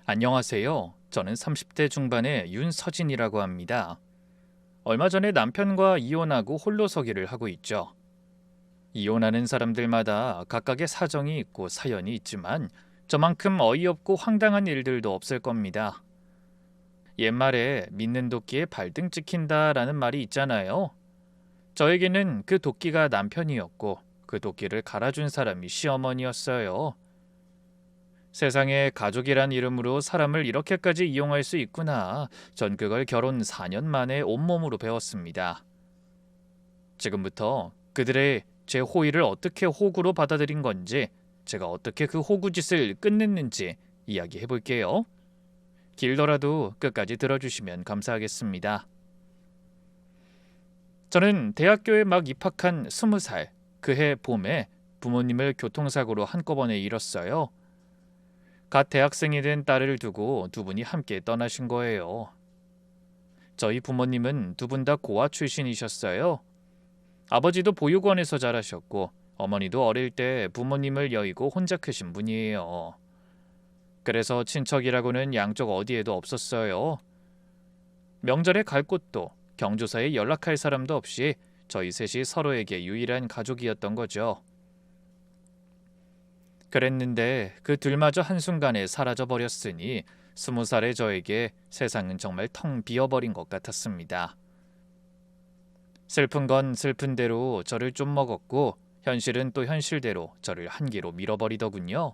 안녕하세요. 저는 30대 중반의 윤서진이라고 합니다. 얼마 전에 남편과 이혼하고 홀로서기를 하고 있죠. 이혼하는 사람들마다 각각의 사정이 있고 사연이 있지만 저만큼 어이없고 황당한 일들도 없을 겁니다. 옛말에 믿는 도끼에 발등 찍힌다라는 말이 있잖아요. 저에게는 그 도끼가 남편이었고 그 도끼를 갈아준 사람이 시어머니였어요. 세상에 가족이란 이름으로 사람을 이렇게까지 이용할 수 있구나. 전 그걸 결혼 4년 만에 온몸으로 배웠습니다. 지금부터 그들의 제 호의를 어떻게 호구로 받아들인 건지, 제가 어떻게 그 호구짓을 끝냈는지 이야기해 볼게요. 길더라도 끝까지 들어주시면 감사하겠습니다. 저는 대학교에 막 입학한 20살, 그해 봄에 부모님을 교통사고로 한꺼번에 잃었어요. 갓 대학생이 된 딸을 두고 두 분이 함께 떠나신 거예요. 저희 부모님은 두 분 다 고아 출신이셨어요. 아버지도 보육원에서 자라셨고 어머니도 어릴 때 부모님을 여의고 혼자 크신 분이에요. 그래서 친척이라고는 양쪽 어디에도 없었어요. 명절에 갈 곳도 경조사에 연락할 사람도 없이 저희 셋이 서로에게 유일한 가족이었던 거죠. 그랬는데 그 둘마저 한순간에 사라져버렸으니 20살의 저에게 세상은 정말 텅 비어버린 것 같았습니다. 슬픈 건 슬픈 대로 저를 좀 먹었고 현실은 또 현실대로 저를 한기로 밀어버리더군요.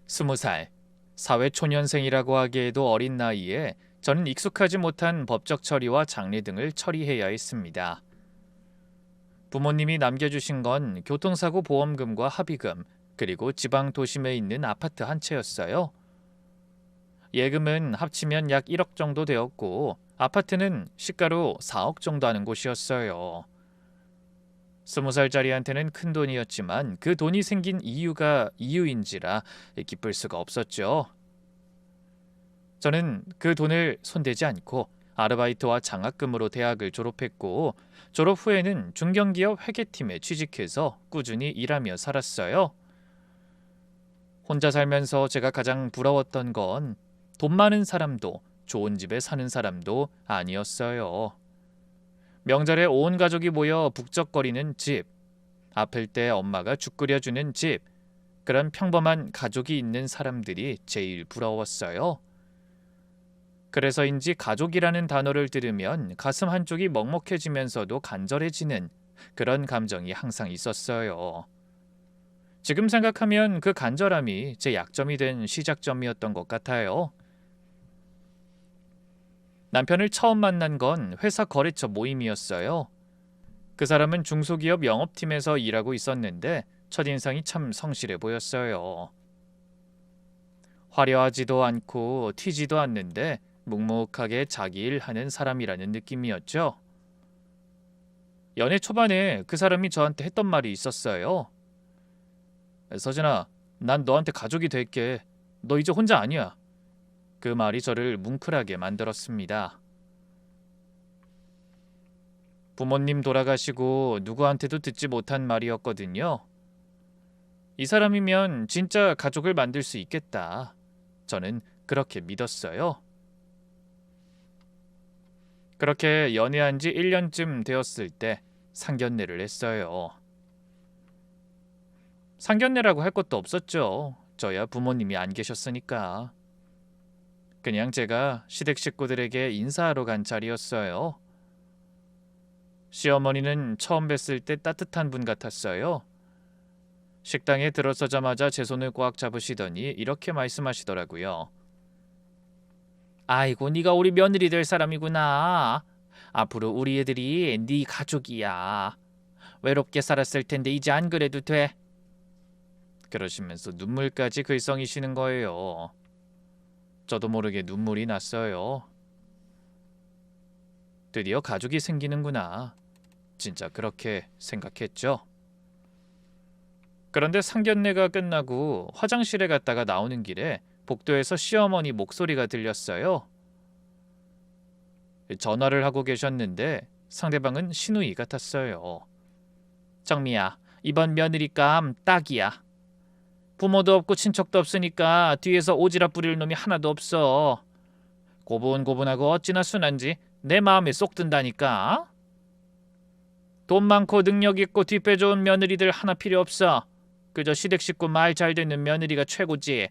20살, 사회초년생이라고 하기에도 어린 나이에 저는 익숙하지 못한 법적 처리와 장례 등을 처리해야 했습니다. 부모님이 남겨주신 건 교통사고 보험금과 합의금, 그리고 지방 도심에 있는 아파트 한 채였어요. 예금은 합치면 약 1억 정도 되었고 아파트는 시가로 4억 정도 하는 곳이었어요. 20살짜리한테는 큰 돈이었지만 그 돈이 생긴 이유가 이유인지라 기쁠 수가 없었죠. 저는 그 돈을 손대지 않고 아르바이트와 장학금으로 대학을 졸업했고 졸업 후에는 중견기업 회계팀에 취직해서 꾸준히 일하며 살았어요. 혼자 살면서 제가 가장 부러웠던 건 돈 많은 사람도 좋은 집에 사는 사람도 아니었어요. 명절에 온 가족이 모여 북적거리는 집, 아플 때 엄마가 죽 끓여주는 집, 그런 평범한 가족이 있는 사람들이 제일 부러웠어요. 그래서인지 가족이라는 단어를 들으면 가슴 한쪽이 먹먹해지면서도 간절해지는 그런 감정이 항상 있었어요. 지금 생각하면 그 간절함이 제 약점이 된 시작점이었던 것 같아요. 남편을 처음 만난 건 회사 거래처 모임이었어요. 그 사람은 중소기업 영업팀에서 일하고 있었는데 첫인상이 참 성실해 보였어요. 화려하지도 않고 튀지도 않는데 묵묵하게 자기 일 하는 사람이라는 느낌이었죠. 연애 초반에 그 사람이 저한테 했던 말이 있었어요. 서진아, 난 너한테 가족이 될게. 너 이제 혼자 아니야. 그 말이 저를 뭉클하게 만들었습니다. 부모님 돌아가시고 누구한테도 듣지 못한 말이었거든요. 이 사람이면 진짜 가족을 만들 수 있겠다. 저는 그렇게 믿었어요. 그렇게 연애한 지 1년쯤 되었을 때 상견례를 했어요. 상견례라고 할 것도 없었죠. 저야 부모님이 안 계셨으니까. 그냥 제가 시댁 식구들에게 인사하러 간 자리였어요. 시어머니는 처음 뵀을 때 따뜻한 분 같았어요. 식당에 들어서자마자 제 손을 꽉 잡으시더니 이렇게 말씀하시더라고요. 아이고, 네가 우리 며느리 될 사람이구나. 앞으로 우리 애들이 네 가족이야. 외롭게 살았을 텐데 이제 안 그래도 돼. 그러시면서 눈물까지 글썽이시는 거예요. 저도 모르게 눈물이 났어요. 드디어 가족이 생기는구나. 진짜 그렇게 생각했죠. 그런데 상견례가 끝나고 화장실에 갔다가 나오는 길에 복도에서 시어머니 목소리가 들렸어요. 전화를 하고 계셨는데 상대방은 신우이 같았어요. 정미야, 이번 며느리감 딱이야. 부모도 없고 친척도 없으니까 뒤에서 오지랖 부릴 놈이 하나도 없어. 고분고분하고 어찌나 순한지 내 마음에 쏙 든다니까. 돈 많고 능력 있고 뒷배 좋은 며느리들 하나 필요 없어. 그저 시댁 식구 말 잘 듣는 며느리가 최고지.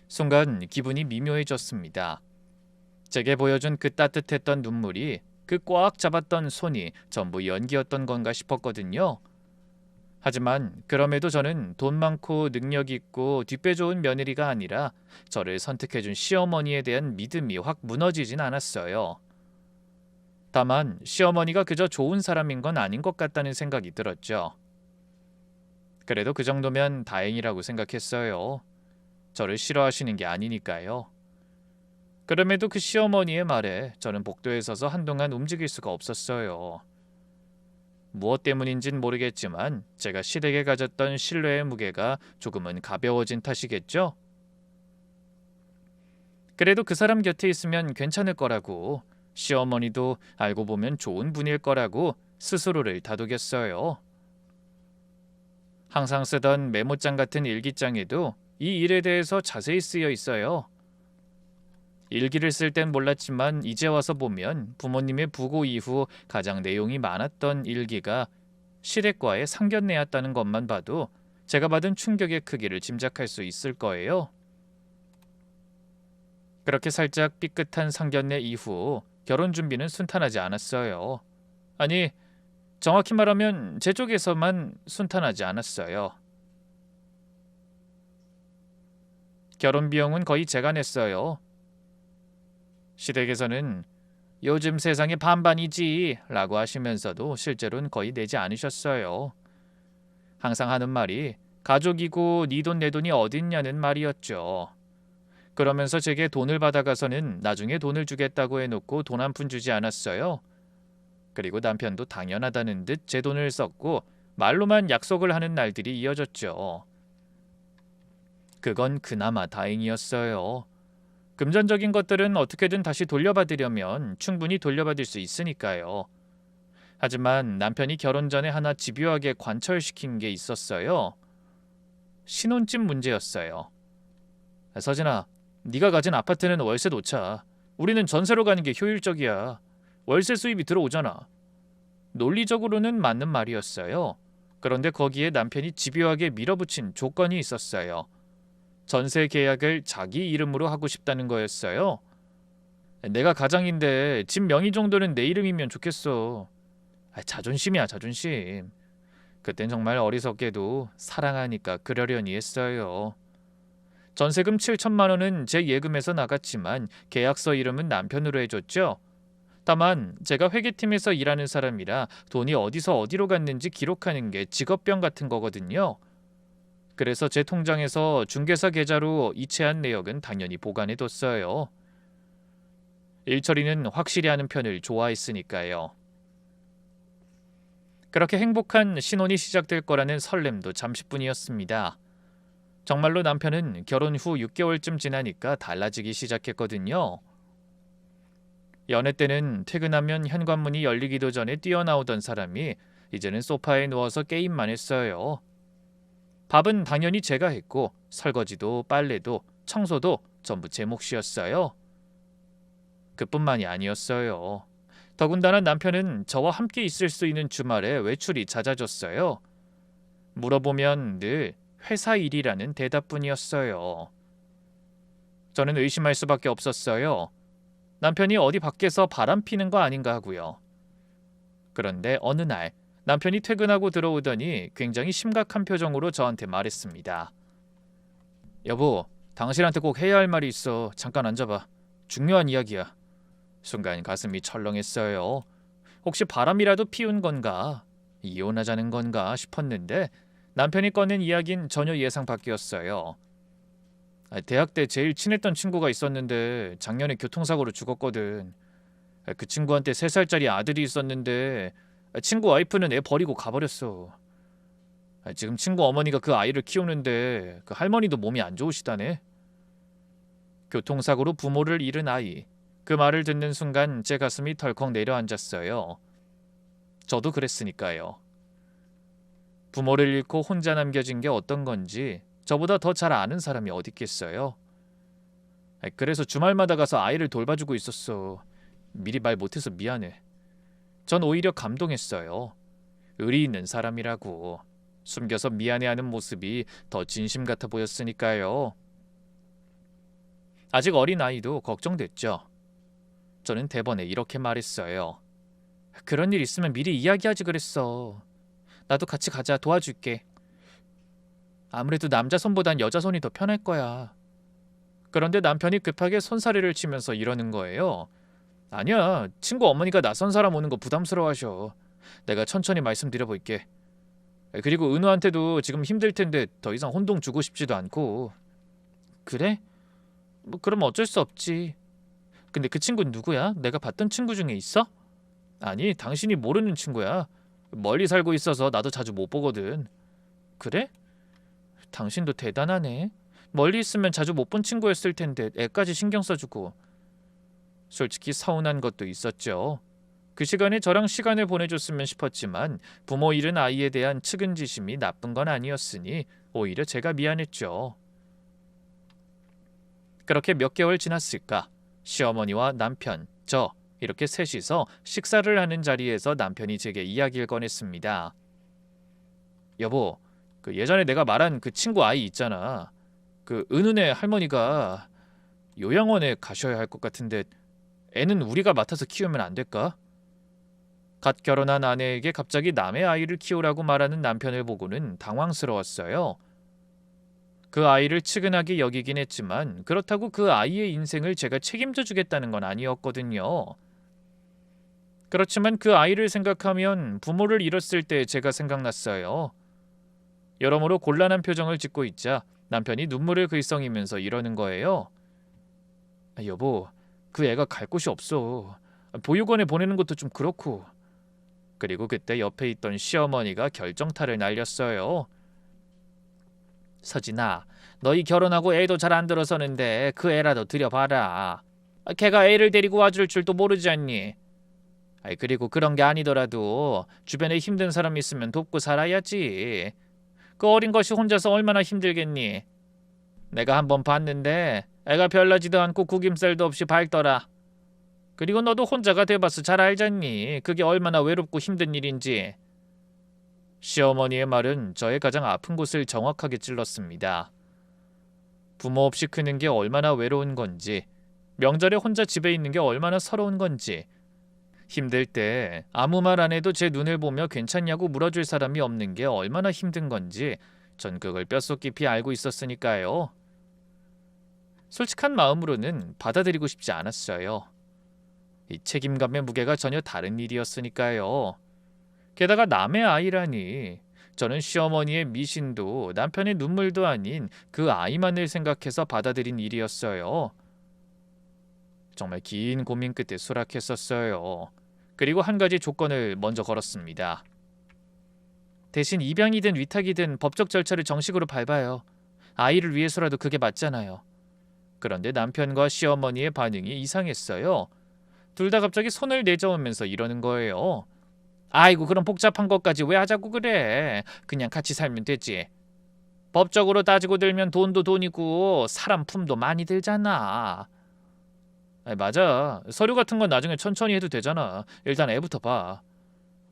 순간 기분이 미묘해졌습니다. 제게 보여준 그 따뜻했던 눈물이, 그 꽉 잡았던 손이 전부 연기였던 건가 싶었거든요. 하지만 그럼에도 저는 돈 많고 능력 있고 뒷배 좋은 며느리가 아니라 저를 선택해준 시어머니에 대한 믿음이 확 무너지진 않았어요. 다만 시어머니가 그저 좋은 사람인 건 아닌 것 같다는 생각이 들었죠. 그래도 그 정도면 다행이라고 생각했어요. 저를 싫어하시는 게 아니니까요. 그럼에도 그 시어머니의 말에 저는 복도에 서서 한동안 움직일 수가 없었어요. 무엇 때문인진 모르겠지만 제가 시댁에 가졌던 신뢰의 무게가 조금은 가벼워진 탓이겠죠? 그래도 그 사람 곁에 있으면 괜찮을 거라고, 시어머니도 알고 보면 좋은 분일 거라고 스스로를 다독였어요. 항상 쓰던 메모장 같은 일기장에도 이 일에 대해서 자세히 쓰여 있어요. 일기를 쓸 땐 몰랐지만 이제 와서 보면 부모님의 부고 이후 가장 내용이 많았던 일기가 시댁과의 상견례였다는 것만 봐도 제가 받은 충격의 크기를 짐작할 수 있을 거예요. 그렇게 살짝 삐끗한 상견례 이후 결혼 준비는 순탄하지 않았어요. 아니, 정확히 말하면 제 쪽에서만 순탄하지 않았어요. 결혼 비용은 거의 제가 냈어요. 시댁에서는 요즘 세상에 반반이지 라고 하시면서도 실제로는 거의 내지 않으셨어요. 항상 하는 말이 가족이고 네 돈 내 돈이 어딨냐는 말이었죠. 그러면서 제게 돈을 받아가서는 나중에 돈을 주겠다고 해놓고 돈 한 푼 주지 않았어요. 그리고 남편도 당연하다는 듯 제 돈을 썼고 말로만 약속을 하는 날들이 이어졌죠. 그건 그나마 다행이었어요. 금전적인 것들은 어떻게든 다시 돌려받으려면 충분히 돌려받을 수 있으니까요. 하지만 남편이 결혼 전에 하나 집요하게 관철시킨 게 있었어요. 신혼집 문제였어요. 서진아, 네가 가진 아파트는 월세 놓자. 우리는 전세로 가는 게 효율적이야. 월세 수입이 들어오잖아. 논리적으로는 맞는 말이었어요. 그런데 거기에 남편이 집요하게 밀어붙인 조건이 있었어요. 전세 계약을 자기 이름으로 하고 싶다는 거였어요. 내가 가장인데 집 명의 정도는 내 이름이면 좋겠어. 자존심이야, 자존심. 그땐 정말 어리석게도 사랑하니까 그러려니 했어요. 전세금 7천만 원은 제 예금에서 나갔지만 계약서 이름은 남편으로 해줬죠. 다만 제가 회계팀에서 일하는 사람이라 돈이 어디서 어디로 갔는지 기록하는 게 직업병 같은 거거든요. 그래서 제 통장에서 중개사 계좌로 이체한 내역은 당연히 보관해뒀어요. 일 처리는 확실히 하는 편을 좋아했으니까요. 그렇게 행복한 신혼이 시작될 거라는 설렘도 잠시뿐이었습니다. 정말로 남편은 결혼 후 6개월쯤 지나니까 달라지기 시작했거든요. 연애 때는 퇴근하면 현관문이 열리기도 전에 뛰어나오던 사람이 이제는 소파에 누워서 게임만 했어요. 밥은 당연히 제가 했고 설거지도 빨래도 청소도 전부 제 몫이었어요. 그뿐만이 아니었어요. 더군다나 남편은 저와 함께 있을 수 있는 주말에 외출이 잦아졌어요. 물어보면 늘 회사 일이라는 대답뿐이었어요. 저는 의심할 수밖에 없었어요. 남편이 어디 밖에서 바람 피는 거 아닌가 하고요. 그런데 어느 날 남편이 퇴근하고 들어오더니 굉장히 심각한 표정으로 저한테 말했습니다. 여보, 당신한테 꼭 해야 할 말이 있어. 잠깐 앉아봐. 중요한 이야기야. 순간 가슴이 철렁했어요. 혹시 바람이라도 피운 건가? 이혼하자는 건가 싶었는데 남편이 꺼낸 이야기는 전혀 예상 밖이었어요. 대학 때 제일 친했던 친구가 있었는데 작년에 교통사고로 죽었거든. 그 친구한테 3살짜리 아들이 있었는데 친구 와이프는 애 버리고 가버렸어. 지금 친구 어머니가 그 아이를 키우는데 그 할머니도 몸이 안 좋으시다네. 교통사고로 부모를 잃은 아이. 그 말을 듣는 순간 제 가슴이 덜컥 내려앉았어요. 저도 그랬으니까요. 부모를 잃고 혼자 남겨진 게 어떤 건지 저보다 더 잘 아는 사람이 어디 있겠어요. 그래서 주말마다 가서 아이를 돌봐주고 있었어. 미리 말 못해서 미안해. 전 오히려 감동했어요. 의리 있는 사람이라고. 숨겨서 미안해하는 모습이 더 진심 같아 보였으니까요. 아직 어린 아이도 걱정됐죠. 저는 대번에 이렇게 말했어요. 그런 일 있으면 미리 이야기하지 그랬어. 나도 같이 가자, 도와줄게. 아무래도 남자 손보단 여자 손이 더 편할 거야. 그런데 남편이 급하게 손사래를 치면서 이러는 거예요. 아니야, 친구 어머니가 낯선 사람 오는 거 부담스러워하셔. 내가 천천히 말씀드려볼게. 그리고 은우한테도 지금 힘들 텐데 더 이상 혼동 주고 싶지도 않고. 그래? 뭐 그럼 어쩔 수 없지. 근데 그 친구는 누구야? 내가 봤던 친구 중에 있어? 아니, 당신이 모르는 친구야. 멀리 살고 있어서 나도 자주 못 보거든. 그래? 당신도 대단하네. 멀리 있으면 자주 못 본 친구였을 텐데 애까지 신경 써주고. 솔직히 서운한 것도 있었죠. 그 시간에 저랑 시간을 보내줬으면 싶었지만 부모 잃은 아이에 대한 측은지심이 나쁜 건 아니었으니 오히려 제가 미안했죠. 그렇게 몇 개월 지났을까? 시어머니와 남편, 저 이렇게 셋이서 식사를 하는 자리에서 남편이 제게 이야기를 꺼냈습니다. 여보, 그 예전에 내가 말한 그 친구 아이 있잖아. 그 은은의 할머니가 요양원에 가셔야 할 것 같은데 애는 우리가 맡아서 키우면 안 될까? 갓 결혼한 아내에게 갑자기 남의 아이를 키우라고 말하는 남편을 보고는 당황스러웠어요. 그 아이를 측은하게 여기긴 했지만 그렇다고 그 아이의 인생을 제가 책임져 주겠다는 건 아니었거든요. 그렇지만 그 아이를 생각하면 부모를 잃었을 때 제가 생각났어요. 여러모로 곤란한 표정을 짓고 있자 남편이 눈물을 글썽이면서 이러는 거예요. 여보, 그 애가 갈 곳이 없어. 보육원에 보내는 것도 좀 그렇고. 그리고 그때 옆에 있던 시어머니가 결정타를 날렸어요. 서진아, 너희 결혼하고 애도 잘 안 들어서는데 그 애라도 들여봐라. 걔가 애를 데리고 와줄 줄도 모르지 않니? 그리고 그런 게 아니더라도 주변에 힘든 사람 있으면 돕고 살아야지. 그 어린 것이 혼자서 얼마나 힘들겠니? 내가 한번 봤는데 애가 별나지도 않고 구김살도 없이 밝더라. 그리고 너도 혼자가 돼봐서 잘 알잖니. 그게 얼마나 외롭고 힘든 일인지. 시어머니의 말은 저의 가장 아픈 곳을 정확하게 찔렀습니다. 부모 없이 크는 게 얼마나 외로운 건지, 명절에 혼자 집에 있는 게 얼마나 서러운 건지, 힘들 때 아무 말 안 해도 제 눈을 보며 괜찮냐고 물어줄 사람이 없는 게 얼마나 힘든 건지 전 그걸 뼛속 깊이 알고 있었으니까요. 솔직한 마음으로는 받아들이고 싶지 않았어요. 이 책임감의 무게가 전혀 다른 일이었으니까요. 게다가 남의 아이라니. 저는 시어머니의 미신도 남편의 눈물도 아닌 그 아이만을 생각해서 받아들인 일이었어요. 정말 긴 고민 끝에 수락했었어요. 그리고 한 가지 조건을 먼저 걸었습니다. 대신 입양이든 위탁이든 법적 절차를 정식으로 밟아요. 아이를 위해서라도 그게 맞잖아요. 그런데 남편과 시어머니의 반응이 이상했어요. 둘 다 갑자기 손을 내저으면서 이러는 거예요. 아이고, 그럼 복잡한 것까지 왜 하자고 그래. 그냥 같이 살면 되지. 법적으로 따지고 들면 돈도 돈이고 사람 품도 많이 들잖아. 맞아. 서류 같은 건 나중에 천천히 해도 되잖아. 일단 애부터 봐.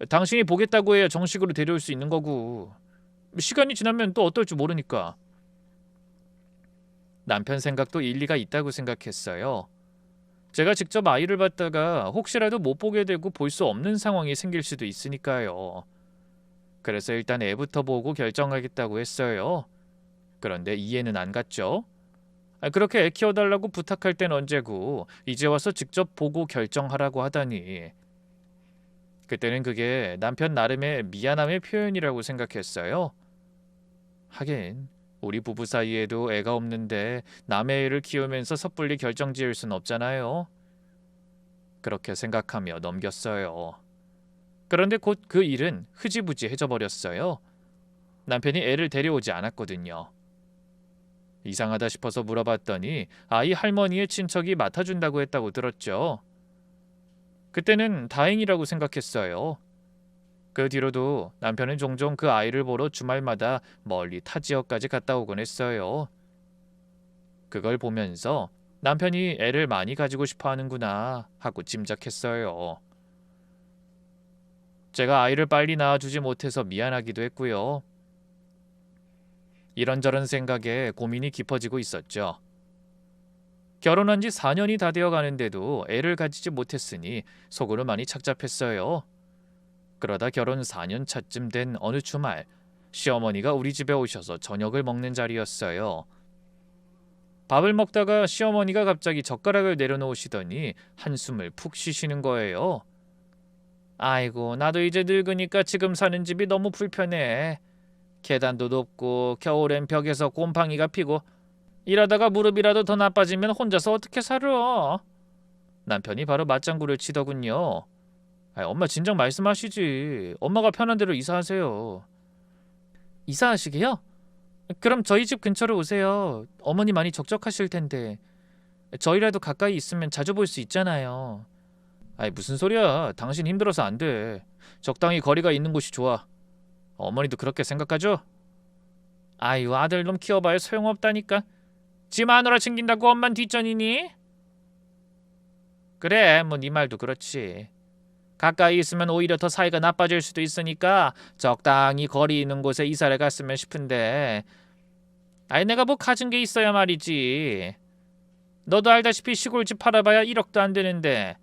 당신이 보겠다고 해야 정식으로 데려올 수 있는 거고. 시간이 지나면 또 어떨 줄 모르니까. 남편 생각도 일리가 있다고 생각했어요. 제가 직접 아이를 봤다가 혹시라도 못 보게 되고 볼 수 없는 상황이 생길 수도 있으니까요. 그래서 일단 애부터 보고 결정하겠다고 했어요. 그런데 이해는 안 갔죠. 그렇게 애 키워달라고 부탁할 땐 언제고 이제 와서 직접 보고 결정하라고 하다니. 그때는 그게 남편 나름의 미안함의 표현이라고 생각했어요. 하긴 우리 부부 사이에도 애가 없는데 남의 애를 키우면서 섣불리 결정 지을 순 없잖아요. 그렇게 생각하며 넘겼어요. 그런데 곧 그 일은 흐지부지해져 버렸어요. 남편이 애를 데려오지 않았거든요. 이상하다 싶어서 물어봤더니 아이 할머니의 친척이 맡아준다고 했다고 들었죠. 그때는 다행이라고 생각했어요. 그 뒤로도 남편은 종종 그 아이를 보러 주말마다 멀리 타 지역까지 갔다 오곤 했어요. 그걸 보면서 남편이 애를 많이 가지고 싶어 하는구나 하고 짐작했어요. 제가 아이를 빨리 낳아주지 못해서 미안하기도 했고요. 이런저런 생각에 고민이 깊어지고 있었죠. 결혼한 지 4년이 다 되어 가는데도 애를 가지지 못했으니 속으로 많이 착잡했어요. 그러다 결혼 4년 차쯤 된 어느 주말, 시어머니가 우리 집에 오셔서 저녁을 먹는 자리였어요. 밥을 먹다가 시어머니가 갑자기 젓가락을 내려놓으시더니 한숨을 푹 쉬시는 거예요. 아이고, 나도 이제 늙으니까 지금 사는 집이 너무 불편해. 계단도 높고 겨울엔 벽에서 곰팡이가 피고 이러다가 무릎이라도 더 나빠지면 혼자서 어떻게 살아? 남편이 바로 맞장구를 치더군요. 엄마 진작 말씀하시지. 엄마가 편한 대로 이사하세요. 이사하시게요? 그럼 저희 집 근처로 오세요. 어머니 많이 적적하실 텐데. 저희라도 가까이 있으면 자주 볼 수 있잖아요. 무슨 소리야. 당신 힘들어서 안 돼. 적당히 거리가 있는 곳이 좋아. 어머니도 그렇게 생각하죠? 아유, 아들놈 키워봐야 소용없다니까. 지 마누라 챙긴다고 엄만 뒷전이니? 그래, 뭐 네 말도 그렇지. 가까이 있으면 오히려 더 사이가 나빠질 수도 있으니까 적당히 거리 있는 곳에 이사를 갔으면 싶은데 내가 뭐 가진 게 있어야 말이지. 너도 알다시피 시골집 팔아봐야 1억도 안 되는데.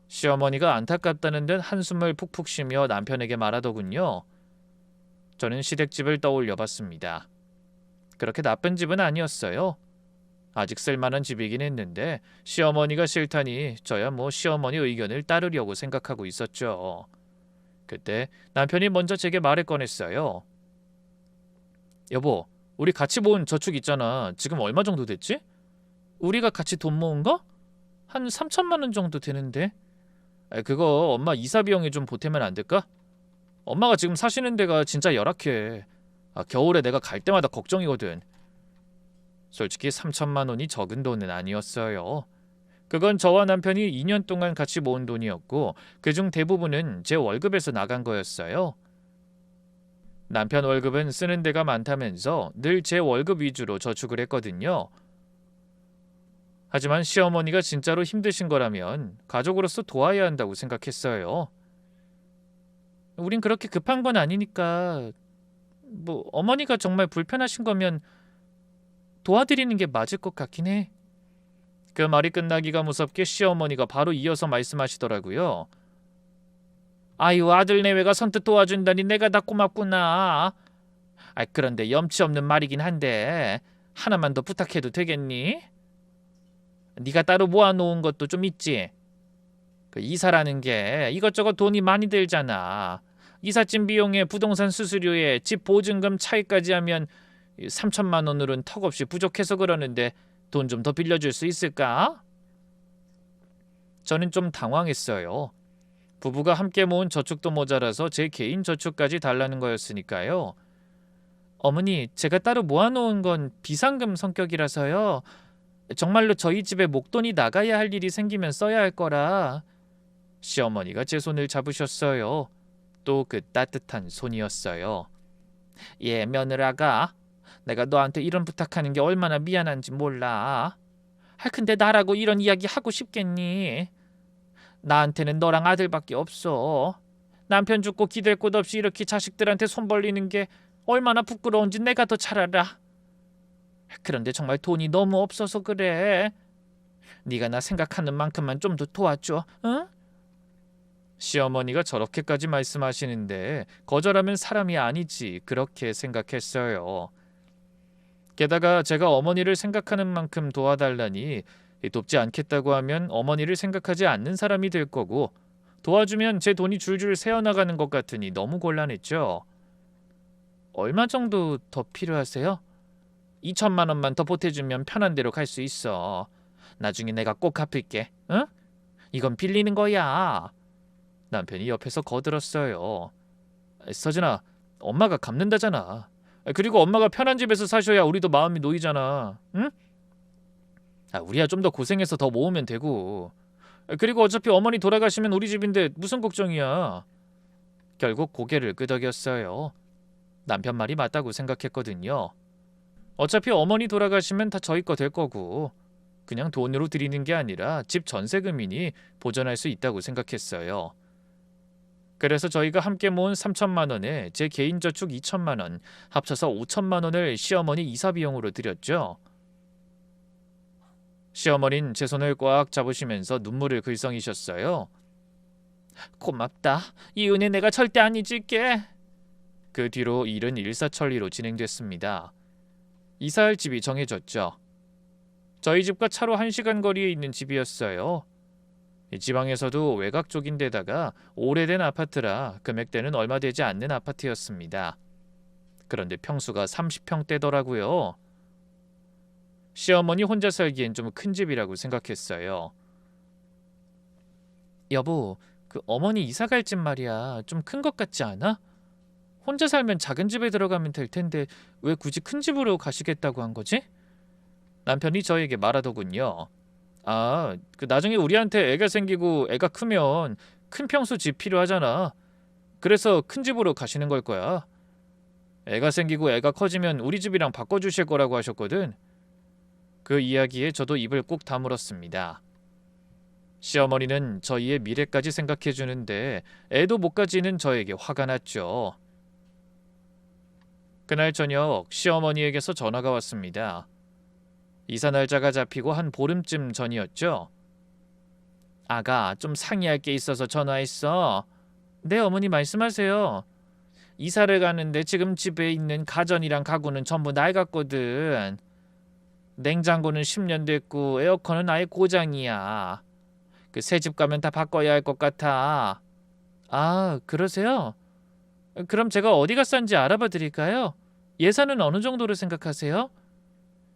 시어머니가 안타깝다는 듯 한숨을 푹푹 쉬며 남편에게 말하더군요. 저는 시댁집을 떠올려 봤습니다. 그렇게 나쁜 집은 아니었어요. 아직 쓸만한 집이긴 했는데 시어머니가 싫다니 저야 뭐 시어머니 의견을 따르려고 생각하고 있었죠. 그때 남편이 먼저 제게 말을 꺼냈어요. 여보, 우리 같이 모은 저축 있잖아. 지금 얼마 정도 됐지? 우리가 같이 돈 모은 거? 한 3천만 원 정도 되는데. 그거 엄마 이사 비용에 좀 보태면 안 될까? 엄마가 지금 사시는 데가 진짜 열악해. 겨울에 내가 갈 때마다 걱정이거든. 솔직히 3천만 원이 적은 돈은 아니었어요. 그건 저와 남편이 2년 동안 같이 모은 돈이었고 그중 대부분은 제 월급에서 나간 거였어요. 남편 월급은 쓰는 데가 많다면서 늘 제 월급 위주로 저축을 했거든요. 하지만 시어머니가 진짜로 힘드신 거라면 가족으로서 도와야 한다고 생각했어요. 우린 그렇게 급한 건 아니니까 뭐 어머니가 정말 불편하신 거면 도와드리는 게 맞을 것 같긴 해. 그 말이 끝나기가 무섭게 시어머니가 바로 이어서 말씀하시더라고요. 아유, 아들 내외가 선뜻 도와준다니 내가 다 고맙구나. 그런데 염치 없는 말이긴 한데 하나만 더 부탁해도 되겠니? 네가 따로 모아놓은 것도 좀 있지? 그 이사라는 게 이것저것 돈이 많이 들잖아. 이삿짐 비용에 부동산 수수료에 집 보증금 차이까지 하면 3천만 원으로는 턱없이 부족해서 그러는데 돈 좀 더 빌려줄 수 있을까? 저는 좀 당황했어요. 부부가 함께 모은 저축도 모자라서 제 개인 저축까지 달라는 거였으니까요. 어머니, 제가 따로 모아놓은 건 비상금 성격이라서요. 정말로 저희 집에 목돈이 나가야 할 일이 생기면 써야 할 거라. 시어머니가 제 손을 잡으셨어요. 또 그 따뜻한 손이었어요. 며느라가 내가 너한테 이런 부탁하는 게 얼마나 미안한지 몰라. 근데 나라고 이런 이야기 하고 싶겠니? 나한테는 너랑 아들밖에 없어. 남편 죽고 기댈 곳 없이 이렇게 자식들한테 손 벌리는 게 얼마나 부끄러운지 내가 더 잘 알아. 그런데 정말 돈이 너무 없어서 그래. 네가 나 생각하는 만큼만 좀 더 도와줘. 응? 시어머니가 저렇게까지 말씀하시는데 거절하면 사람이 아니지 그렇게 생각했어요. 게다가 제가 어머니를 생각하는 만큼 도와달라니 돕지 않겠다고 하면 어머니를 생각하지 않는 사람이 될 거고 도와주면 제 돈이 줄줄 새어나가는 것 같으니 너무 곤란했죠. 얼마 정도 더 필요하세요? 2천만 원만 더 보태주면 편한 대로 갈 수 있어. 나중에 내가 꼭 갚을게. 응? 이건 빌리는 거야. 남편이 옆에서 거들었어요. 서진아, 엄마가 갚는다잖아. 그리고 엄마가 편한 집에서 사셔야 우리도 마음이 놓이잖아. 응? 우리야 좀 더 고생해서 더 모으면 되고. 그리고 어차피 어머니 돌아가시면 우리 집인데 무슨 걱정이야. 결국 고개를 끄덕였어요. 남편 말이 맞다고 생각했거든요. 어차피 어머니 돌아가시면 다 저희 거 될 거고 그냥 돈으로 드리는 게 아니라 집 전세금이니 보전할 수 있다고 생각했어요. 그래서 저희가 함께 모은 3천만 원에 제 개인 저축 2천만 원, 합쳐서 5천만 원을 시어머니 이사 비용으로 드렸죠. 시어머니는 제 손을 꽉 잡으시면서 눈물을 글썽이셨어요. 고맙다. 이 은혜 내가 절대 안 잊을게. 그 뒤로 일은 일사천리로 진행됐습니다. 이사할 집이 정해졌죠. 저희 집과 차로 1시간 거리에 있는 집이었어요. 지방에서도 외곽 쪽인데다가 오래된 아파트라 금액대는 얼마 되지 않는 아파트였습니다. 그런데 평수가 30평대더라고요. 시어머니 혼자 살기엔 좀 큰 집이라고 생각했어요. 여보, 그 어머니 이사 갈 집 말이야. 좀 큰 것 같지 않아? 혼자 살면 작은 집에 들어가면 될 텐데 왜 굳이 큰 집으로 가시겠다고 한 거지? 남편이 저에게 말하더군요. 아, 그 나중에 우리한테 애가 생기고 애가 크면 큰 평수 집 필요하잖아. 그래서 큰 집으로 가시는 걸 거야. 애가 생기고 애가 커지면 우리 집이랑 바꿔주실 거라고 하셨거든. 그 이야기에 저도 입을 꾹 다물었습니다. 시어머니는 저희의 미래까지 생각해 주는데 애도 못 가지는 저에게 화가 났죠. 그날 저녁 시어머니에게서 전화가 왔습니다. 이사 날짜가 잡히고 한 보름쯤 전이었죠. 아가, 좀 상의할 게 있어서 전화했어. 네, 어머니 말씀하세요. 이사를 가는데 지금 집에 있는 가전이랑 가구는 전부 낡았거든. 냉장고는 10년 됐고 에어컨은 아예 고장이야. 그 새 집 가면 다 바꿔야 할 것 같아. 아, 그러세요? 그럼 제가 어디가 싼지 알아봐 드릴까요? 예산은 어느 정도로 생각하세요?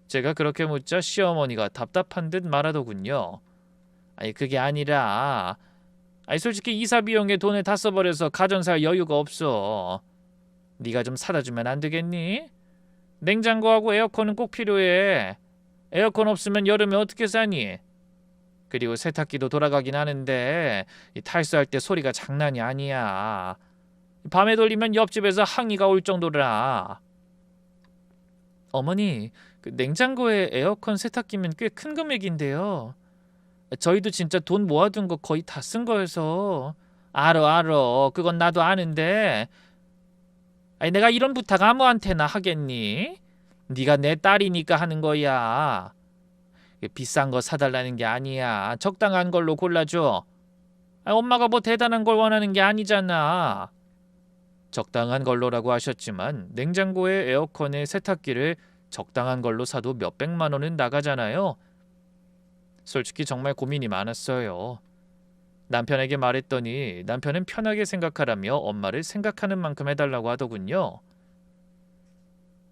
제가 그렇게 묻자 시어머니가 답답한 듯 말하더군요. 아니, 그게 아니라 솔직히 이사 비용에 돈을 다 써버려서 가전 살 여유가 없어. 네가 좀 사다 주면 안 되겠니? 냉장고하고 에어컨은 꼭 필요해. 에어컨 없으면 여름에 어떻게 사니? 그리고 세탁기도 돌아가긴 하는데 탈수할 때 소리가 장난이 아니야. 밤에 돌리면 옆집에서 항의가 올 정도라. 어머니, 그 냉장고에 에어컨 세탁기면 꽤 큰 금액인데요. 저희도 진짜 돈 모아둔 거 거의 다 쓴 거여서. 알어. 그건 나도 아는데. 아니, 내가 이런 부탁 아무한테나 하겠니? 네가 내 딸이니까 하는 거야. 비싼 거 사달라는 게 아니야. 적당한 걸로 골라줘. 엄마가 뭐 대단한 걸 원하는 게 아니잖아. 적당한 걸로라고 하셨지만 냉장고에 에어컨에 세탁기를 적당한 걸로 사도 몇백만 원은 나가잖아요. 솔직히 정말 고민이 많았어요. 남편에게 말했더니 남편은 편하게 생각하라며 엄마를 생각하는 만큼 해달라고 하더군요.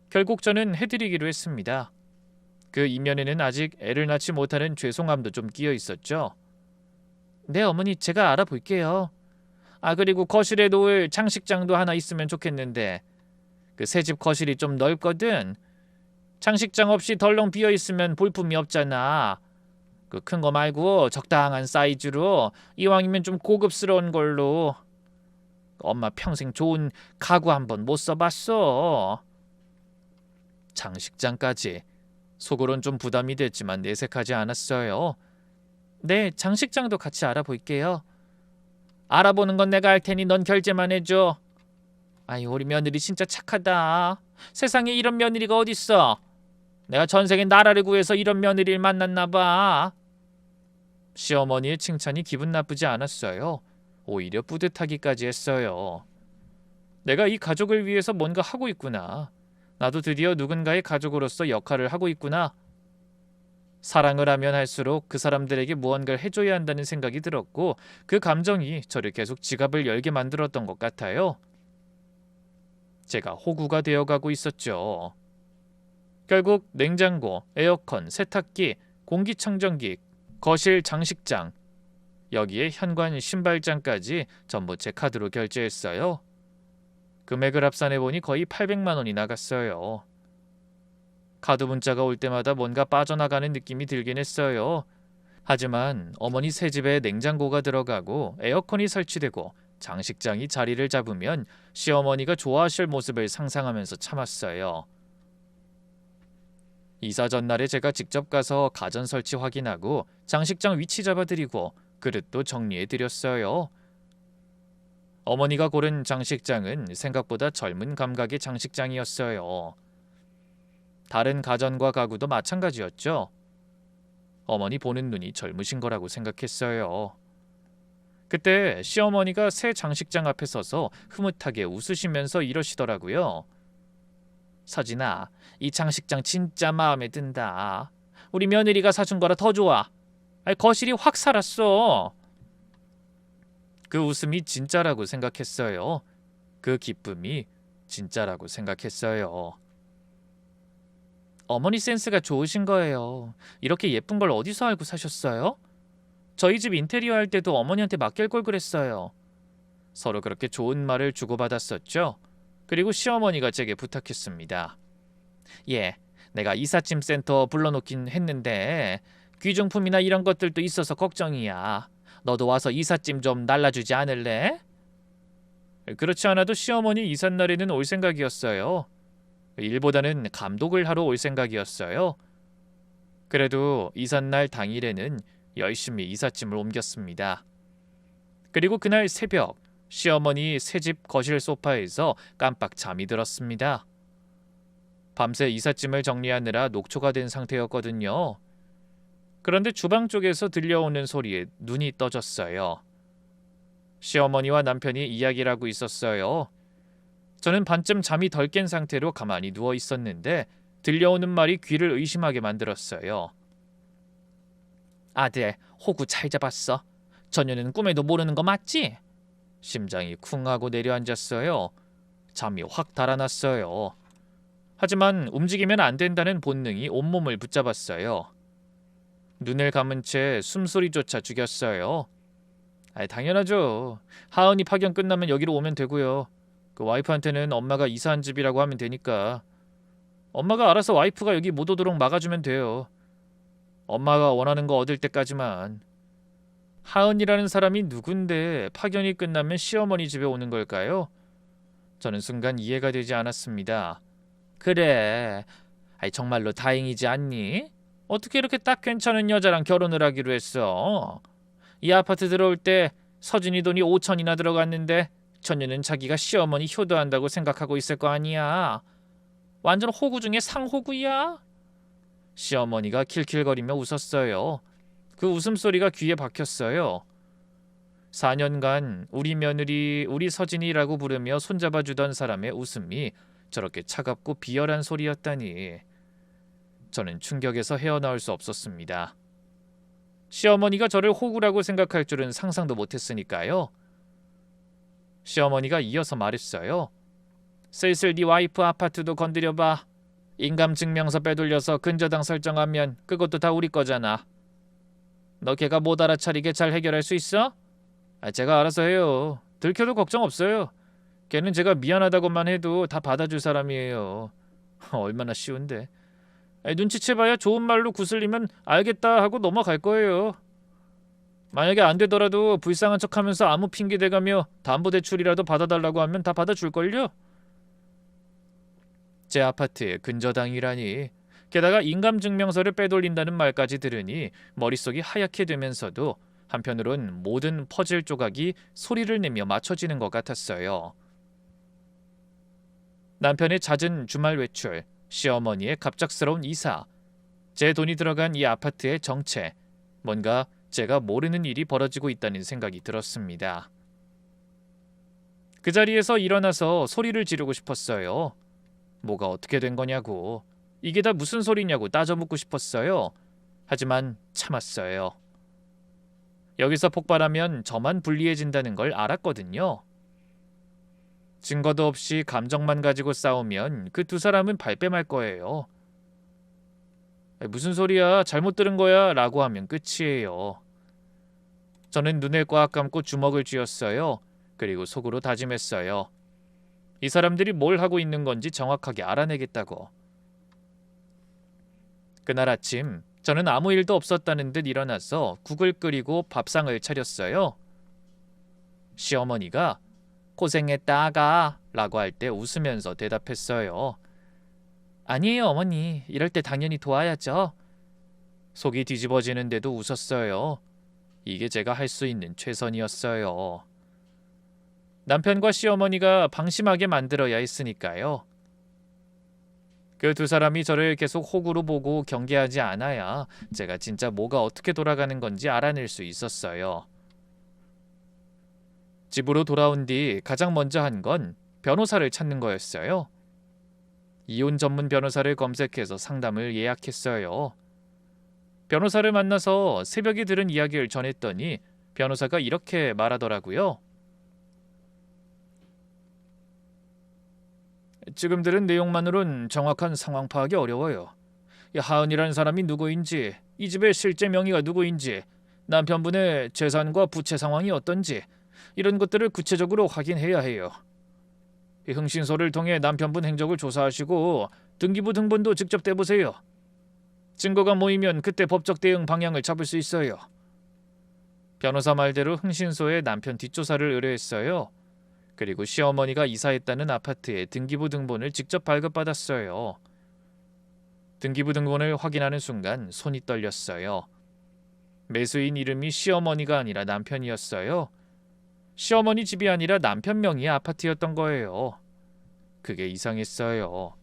결국 저는 해드리기로 했습니다. 그 이면에는 아직 애를 낳지 못하는 죄송함도 좀 끼어 있었죠. 네, 어머니, 제가 알아볼게요. 그리고 거실에 놓을 장식장도 하나 있으면 좋겠는데 그 새 집 거실이 좀 넓거든. 장식장 없이 덜렁 비어 있으면 볼품이 없잖아. 그 큰 거 말고 적당한 사이즈로, 이왕이면 좀 고급스러운 걸로. 엄마 평생 좋은 가구 한번 못 써봤어. 장식장까지. 속으론 좀 부담이 됐지만 내색하지 않았어요. 네, 장식장도 같이 알아볼게요. 알아보는 건 내가 할 테니 넌 결제만 해줘. 우리 며느리 진짜 착하다. 세상에 이런 며느리가 어딨어. 내가 전생에 나라를 구해서 이런 며느리를 만났나 봐. 시어머니의 칭찬이 기분 나쁘지 않았어요. 오히려 뿌듯하기까지 했어요. 내가 이 가족을 위해서 뭔가 하고 있구나. 나도 드디어 누군가의 가족으로서 역할을 하고 있구나. 사랑을 하면 할수록 그 사람들에게 무언가를 해줘야 한다는 생각이 들었고 그 감정이 저를 계속 지갑을 열게 만들었던 것 같아요. 제가 호구가 되어가고 있었죠. 결국 냉장고, 에어컨, 세탁기, 공기청정기, 거실 장식장, 여기에 현관 신발장까지 전부 제 카드로 결제했어요. 금액을 합산해보니 거의 800만 원이 나갔어요. 카드 문자가 올 때마다 뭔가 빠져나가는 느낌이 들긴 했어요. 하지만 어머니 새 집에 냉장고가 들어가고 에어컨이 설치되고 장식장이 자리를 잡으면 시어머니가 좋아하실 모습을 상상하면서 참았어요. 이사 전날에 제가 직접 가서 가전 설치 확인하고 장식장 위치 잡아드리고 그릇도 정리해드렸어요. 어머니가 고른 장식장은 생각보다 젊은 감각의 장식장이었어요. 다른 가전과 가구도 마찬가지였죠. 어머니 보는 눈이 젊으신 거라고 생각했어요. 그때 시어머니가 새 장식장 앞에 서서 흐뭇하게 웃으시면서 이러시더라고요. 서진아, 이 장식장 진짜 마음에 든다. 우리 며느리가 사준 거라 더 좋아. 거실이 확 살았어. 그 웃음이 진짜라고 생각했어요. 그 기쁨이 진짜라고 생각했어요. 어머니 센스가 좋으신 거예요. 이렇게 예쁜 걸 어디서 알고 사셨어요? 저희 집 인테리어 할 때도 어머니한테 맡길 걸 그랬어요. 서로 그렇게 좋은 말을 주고받았었죠. 그리고 시어머니가 제게 부탁했습니다. 예, 내가 이삿짐 센터 불러놓긴 했는데 귀중품이나 이런 것들도 있어서 걱정이야. 너도 와서 이삿짐 좀 날라주지 않을래? 그렇지 않아도 시어머니 이삿날에는 올 생각이었어요. 일보다는 감독을 하러 올 생각이었어요. 그래도 이삿날 당일에는 열심히 이삿짐을 옮겼습니다. 그리고 그날 새벽 시어머니 새집 거실 소파에서 깜빡 잠이 들었습니다. 밤새 이삿짐을 정리하느라 녹초가 된 상태였거든요. 그런데 주방 쪽에서 들려오는 소리에 눈이 떠졌어요. 시어머니와 남편이 이야기를 하고 있었어요. 저는 반쯤 잠이 덜 깬 상태로 가만히 누워 있었는데 들려오는 말이 귀를 의심하게 만들었어요. 아들, 호구 잘 잡았어. 전혀는 꿈에도 모르는 거 맞지? 심장이 쿵 하고 내려앉았어요. 잠이 확 달아났어요. 하지만 움직이면 안 된다는 본능이 온몸을 붙잡았어요. 눈을 감은 채 숨소리조차 죽였어요. 당연하죠. 하은이 파견 끝나면 여기로 오면 되고요. 그 와이프한테는 엄마가 이사한 집이라고 하면 되니까. 엄마가 알아서 와이프가 여기 못 오도록 막아주면 돼요. 엄마가 원하는 거 얻을 때까지만. 하은이라는 사람이 누군데 파견이 끝나면 시어머니 집에 오는 걸까요? 저는 순간 이해가 되지 않았습니다. 그래. 정말로 다행이지 않니? 어떻게 이렇게 딱 괜찮은 여자랑 결혼을 하기로 했어? 이 아파트 들어올 때 서진이 돈이 5천이나 들어갔는데 전혀는 자기가 시어머니 효도한다고 생각하고 있을 거 아니야. 완전 호구 중에 상호구야. 시어머니가 킬킬거리며 웃었어요. 그 웃음소리가 귀에 박혔어요. 4년간 우리 며느리, 우리 서진이라고 부르며 손잡아주던 사람의 웃음이 저렇게 차갑고 비열한 소리였다니. 저는 충격에서 헤어나올 수 없었습니다. 시어머니가 저를 호구라고 생각할 줄은 상상도 못했으니까요. 시어머니가 이어서 말했어요. 슬슬 네 와이프 아파트도 건드려봐. 인감증명서 빼돌려서 근저당 설정하면 그것도 다 우리 거잖아. 너 걔가 못 알아차리게 잘 해결할 수 있어? 제가 알아서 해요. 들켜도 걱정 없어요. 걔는 제가 미안하다고만 해도 다 받아줄 사람이에요. 얼마나 쉬운데. 눈치채봐야 좋은 말로 구슬리면 알겠다 하고 넘어갈 거예요. 만약에 안 되더라도 불쌍한 척하면서 아무 핑계 대가며 담보대출이라도 받아달라고 하면 다 받아줄걸요? 제 아파트에 근저당이라니. 게다가 인감증명서를 빼돌린다는 말까지 들으니 머릿속이 하얗게 되면서도 한편으론 모든 퍼즐 조각이 소리를 내며 맞춰지는 것 같았어요. 남편의 잦은 주말 외출, 시어머니의 갑작스러운 이사, 제 돈이 들어간 이 아파트의 정체, 뭔가 제가 모르는 일이 벌어지고 있다는 생각이 들었습니다. 그 자리에서 일어나서 소리를 지르고 싶었어요. 뭐가 어떻게 된 거냐고, 이게 다 무슨 소리냐고 따져 묻고 싶었어요. 하지만 참았어요. 여기서 폭발하면 저만 불리해진다는 걸 알았거든요. 증거도 없이 감정만 가지고 싸우면 그 두 사람은 발뺌할 거예요. 무슨 소리야, 잘못 들은 거야 라고 하면 끝이에요. 저는 눈을 꽉 감고 주먹을 쥐었어요. 그리고 속으로 다짐했어요. 이 사람들이 뭘 하고 있는 건지 정확하게 알아내겠다고. 그날 아침 저는 아무 일도 없었다는 듯 일어나서 국을 끓이고 밥상을 차렸어요. 시어머니가 고생했다 아가 라고 할 때 웃으면서 대답했어요. 아니에요 어머니, 이럴 때 당연히 도와야죠. 속이 뒤집어지는데도 웃었어요. 이게 제가 할 수 있는 최선이었어요. 남편과 시어머니가 방심하게 만들어야 했으니까요. 그 두 사람이 저를 계속 호구로 보고 경계하지 않아야 제가 진짜 뭐가 어떻게 돌아가는 건지 알아낼 수 있었어요. 집으로 돌아온 뒤 가장 먼저 한 건 변호사를 찾는 거였어요. 이혼 전문 변호사를 검색해서 상담을 예약했어요. 변호사를 만나서 새벽에 들은 이야기를 전했더니 변호사가 이렇게 말하더라고요. 지금 들은 내용만으론 정확한 상황 파악이 어려워요. 이 하은이라는 사람이 누구인지, 이 집의 실제 명의가 누구인지, 남편분의 재산과 부채 상황이 어떤지 이런 것들을 구체적으로 확인해야 해요. 이 흥신소를 통해 남편분 행적을 조사하시고 등기부 등본도 직접 떼보세요. 증거가 모이면 그때 법적 대응 방향을 잡을 수 있어요. 변호사 말대로 흥신소에 남편 뒷조사를 의뢰했어요. 그리고 시어머니가 이사했다는 아파트의 등기부 등본을 직접 발급받았어요. 등기부 등본을 확인하는 순간 손이 떨렸어요. 매수인 이름이 시어머니가 아니라 남편이었어요. 시어머니 집이 아니라 남편 명의의 아파트였던 거예요. 그게 이상했어요.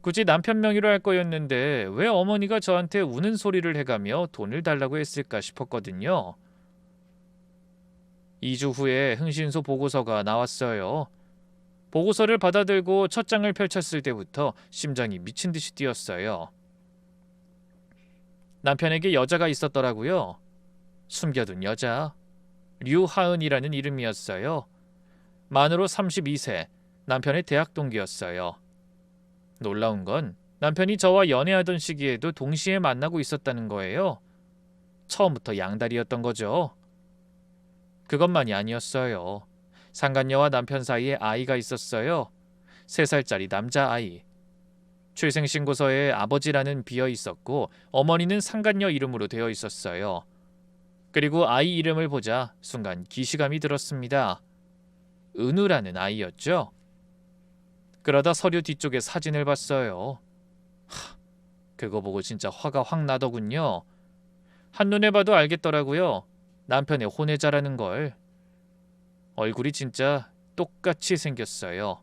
굳이 남편 명의로 할 거였는데 왜 어머니가 저한테 우는 소리를 해가며 돈을 달라고 했을까 싶었거든요. 2주 후에 흥신소 보고서가 나왔어요. 보고서를 받아들고 첫 장을 펼쳤을 때부터 심장이 미친 듯이 뛰었어요. 남편에게 여자가 있었더라고요. 숨겨둔 여자. 류하은이라는 이름이었어요. 만으로 32세, 남편의 대학 동기였어요. 놀라운 건 남편이 저와 연애하던 시기에도 동시에 만나고 있었다는 거예요. 처음부터 양다리였던 거죠. 그것만이 아니었어요. 상간녀와 남편 사이에 아이가 있었어요. 3살짜리 남자아이. 출생신고서에 아버지라는 비어 있었고 어머니는 상간녀 이름으로 되어 있었어요. 그리고 아이 이름을 보자 순간 기시감이 들었습니다. 은우라는 아이였죠. 그러다 서류 뒤쪽에 사진을 봤어요. 그거 보고 진짜 화가 확 나더군요. 한눈에 봐도 알겠더라고요. 남편의 혼외자라는 걸. 얼굴이 진짜 똑같이 생겼어요.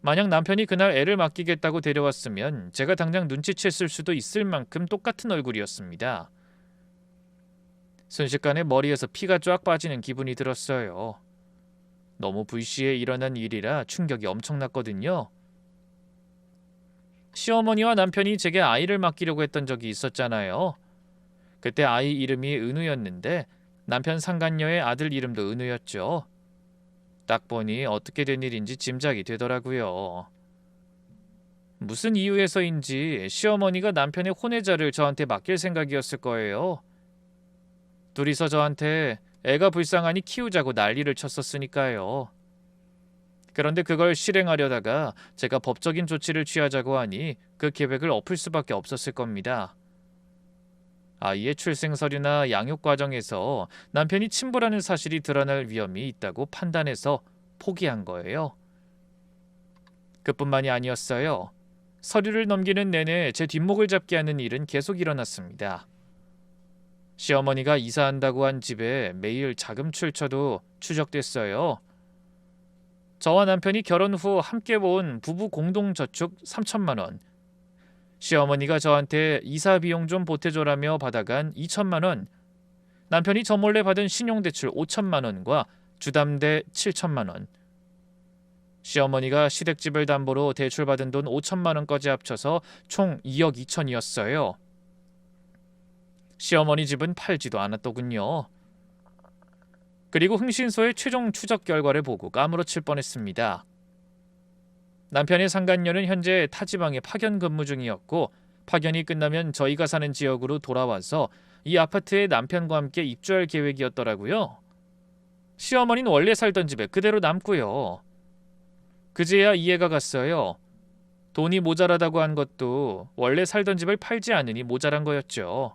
만약 남편이 그날 애를 맡기겠다고 데려왔으면 제가 당장 눈치챘을 수도 있을 만큼 똑같은 얼굴이었습니다. 순식간에 머리에서 피가 쫙 빠지는 기분이 들었어요. 너무 불시에 일어난 일이라 충격이 엄청났거든요. 시어머니와 남편이 제게 아이를 맡기려고 했던 적이 있었잖아요. 그때 아이 이름이 은우였는데 남편 상간녀의 아들 이름도 은우였죠. 딱 보니 어떻게 된 일인지 짐작이 되더라고요. 무슨 이유에서인지 시어머니가 남편의 혼외자를 저한테 맡길 생각이었을 거예요. 둘이서 저한테 애가 불쌍하니 키우자고 난리를 쳤었으니까요. 그런데 그걸 실행하려다가 제가 법적인 조치를 취하자고 하니 그 계획을 엎을 수밖에 없었을 겁니다. 아이의 출생 서류나 양육 과정에서 남편이 친부라는 사실이 드러날 위험이 있다고 판단해서 포기한 거예요. 그뿐만이 아니었어요. 서류를 넘기는 내내 제 뒷목을 잡게 하는 일은 계속 일어났습니다. 시어머니가 이사한다고 한 집에 매일 자금 출처도 추적됐어요. 저와 남편이 결혼 후 함께 모은 부부 공동저축 3천만 원, 시어머니가 저한테 이사 비용 좀 보태줘라며 받아간 2천만 원, 남편이 저 몰래 받은 신용대출 5천만 원과 주담대 7천만 원, 시어머니가 시댁집을 담보로 대출받은 돈 5천만 원까지 합쳐서 총 2억 2천이었어요. 시어머니 집은 팔지도 않았더군요. 그리고 흥신소의 최종 추적 결과를 보고 까무러칠 뻔했습니다. 남편의 상간녀는 현재 타 지방에 파견 근무 중이었고 파견이 끝나면 저희가 사는 지역으로 돌아와서 이 아파트에 남편과 함께 입주할 계획이었더라고요. 시어머니는 원래 살던 집에 그대로 남고요. 그제야 이해가 갔어요. 돈이 모자라다고 한 것도 원래 살던 집을 팔지 않으니 모자란 거였죠.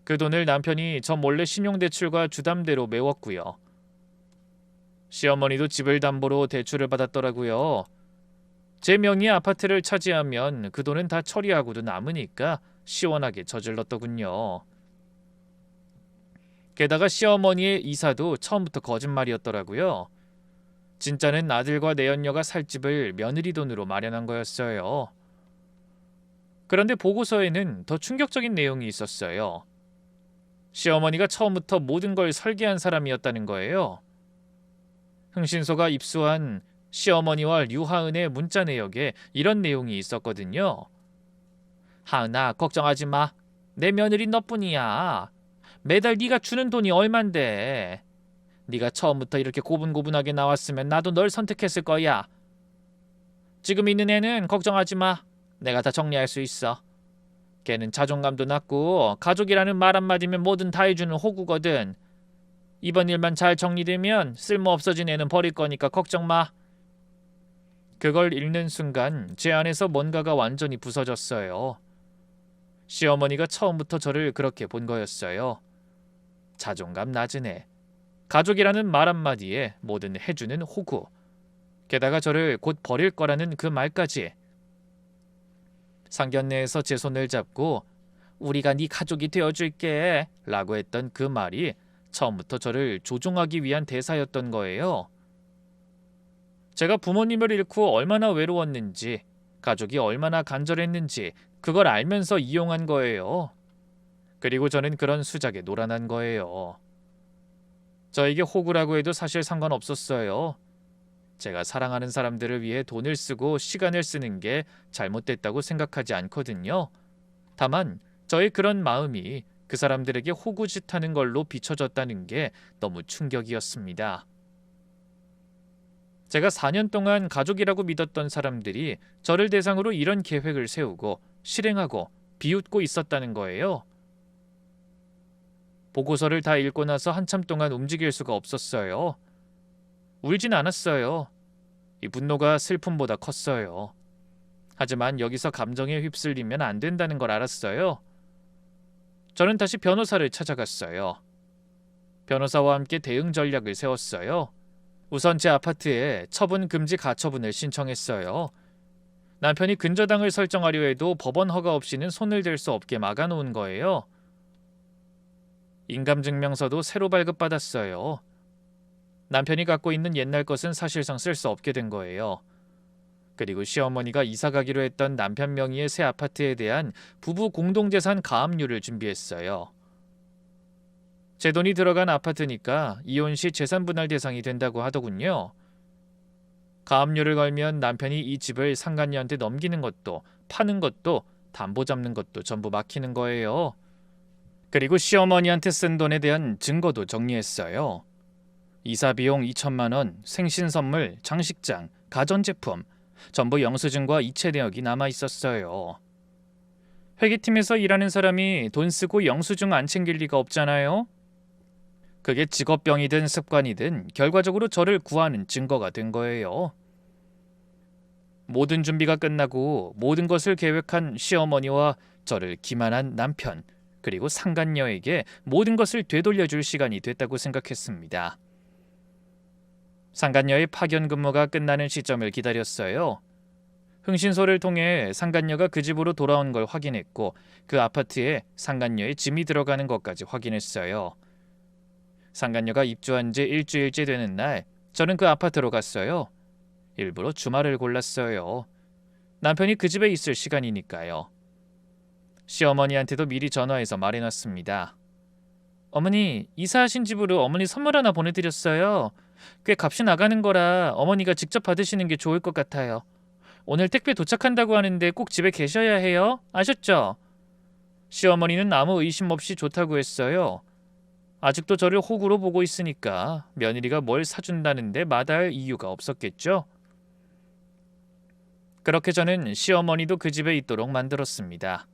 그 돈을 남편이 저 몰래 신용대출과 주담대로 메웠고요. 시어머니도 집을 담보로 대출을 받았더라고요. 제 명의의 아파트를 차지하면 그 돈은 다 처리하고도 남으니까 시원하게 저질렀더군요. 게다가 시어머니의 이사도 처음부터 거짓말이었더라고요. 진짜는 아들과 내연녀가 살 집을 며느리 돈으로 마련한 거였어요. 그런데 보고서에는 더 충격적인 내용이 있었어요. 시어머니가 처음부터 모든 걸 설계한 사람이었다는 거예요. 흥신소가 입수한 시어머니와 류하은의 문자 내역에 이런 내용이 있었거든요. 하은아, 걱정하지 마. 내 며느리 너뿐이야. 매달 네가 주는 돈이 얼만데. 네가 처음부터 이렇게 고분고분하게 나왔으면 나도 널 선택했을 거야. 지금 있는 애는 걱정하지 마. 내가 다 정리할 수 있어. 걔는 자존감도 낮고 가족이라는 말 한마디면 뭐든 다 해주는 호구거든. 이번 일만 잘 정리되면 쓸모 없어진 애는 버릴 거니까 걱정 마. 그걸 읽는 순간 제 안에서 뭔가가 완전히 부서졌어요. 시어머니가 처음부터 저를 그렇게 본 거였어요. 자존감 낮은 애. 가족이라는 말 한마디에 뭐든 해주는 호구. 게다가 저를 곧 버릴 거라는 그 말까지. 상견례에서 제 손을 잡고 우리가 네 가족이 되어줄게 라고 했던 그 말이 처음부터 저를 조종하기 위한 대사였던 거예요. 제가 부모님을 잃고 얼마나 외로웠는지, 가족이 얼마나 간절했는지 그걸 알면서 이용한 거예요. 그리고 저는 그런 수작에 놀아난 거예요. 저에게 호구라고 해도 사실 상관없었어요. 제가 사랑하는 사람들을 위해 돈을 쓰고 시간을 쓰는 게 잘못됐다고 생각하지 않거든요. 다만 저의 그런 마음이 그 사람들에게 호구짓하는 걸로 비춰졌다는 게 너무 충격이었습니다. 제가 4년 동안 가족이라고 믿었던 사람들이 저를 대상으로 이런 계획을 세우고 실행하고 비웃고 있었다는 거예요. 보고서를 다 읽고 나서 한참 동안 움직일 수가 없었어요. 울진 않았어요. 이 분노가 슬픔보다 컸어요. 하지만 여기서 감정에 휩쓸리면 안 된다는 걸 알았어요. 저는 다시 변호사를 찾아갔어요. 변호사와 함께 대응 전략을 세웠어요. 우선 제 아파트에 처분 금지 가처분을 신청했어요. 남편이 근저당을 설정하려 해도 법원 허가 없이는 손을 댈 수 없게 막아놓은 거예요. 인감증명서도 새로 발급받았어요. 남편이 갖고 있는 옛날 것은 사실상 쓸 수 없게 된 거예요. 그리고 시어머니가 이사 가기로 했던 남편 명의의 새 아파트에 대한 부부 공동재산 가압류를 준비했어요. 제 돈이 들어간 아파트니까 이혼 시 재산 분할 대상이 된다고 하더군요. 가압류를 걸면 남편이 이 집을 상간녀한테 넘기는 것도 파는 것도 담보 잡는 것도 전부 막히는 거예요. 그리고 시어머니한테 쓴 돈에 대한 증거도 정리했어요. 이사 비용 2천만 원, 생신 선물, 장식장, 가전제품 전부 영수증과 이체 내역이 남아 있었어요. 회계팀에서 일하는 사람이 돈 쓰고 영수증 안 챙길 리가 없잖아요. 그게 직업병이든 습관이든 결과적으로 저를 구하는 증거가 된 거예요. 모든 준비가 끝나고 모든 것을 계획한 시어머니와 저를 기만한 남편, 그리고 상간녀에게 모든 것을 되돌려줄 시간이 됐다고 생각했습니다. 상간녀의 파견 근무가 끝나는 시점을 기다렸어요. 흥신소를 통해 상간녀가 그 집으로 돌아온 걸 확인했고 그 아파트에 상간녀의 짐이 들어가는 것까지 확인했어요. 상간녀가 입주한 지 일주일째 되는 날 저는 그 아파트로 갔어요. 일부러 주말을 골랐어요. 남편이 그 집에 있을 시간이니까요. 시어머니한테도 미리 전화해서 말해놨습니다. 어머니, 이사하신 집으로 어머니 선물 하나 보내드렸어요. 꽤 값이 나가는 거라 어머니가 직접 받으시는 게 좋을 것 같아요. 오늘 택배 도착한다고 하는데 꼭 집에 계셔야 해요. 아셨죠? 시어머니는 아무 의심 없이 좋다고 했어요. 아직도 저를 호구로 보고 있으니까 며느리가 뭘 사준다는데 마다할 이유가 없었겠죠? 그렇게 저는 시어머니도 그 집에 있도록 만들었습니다.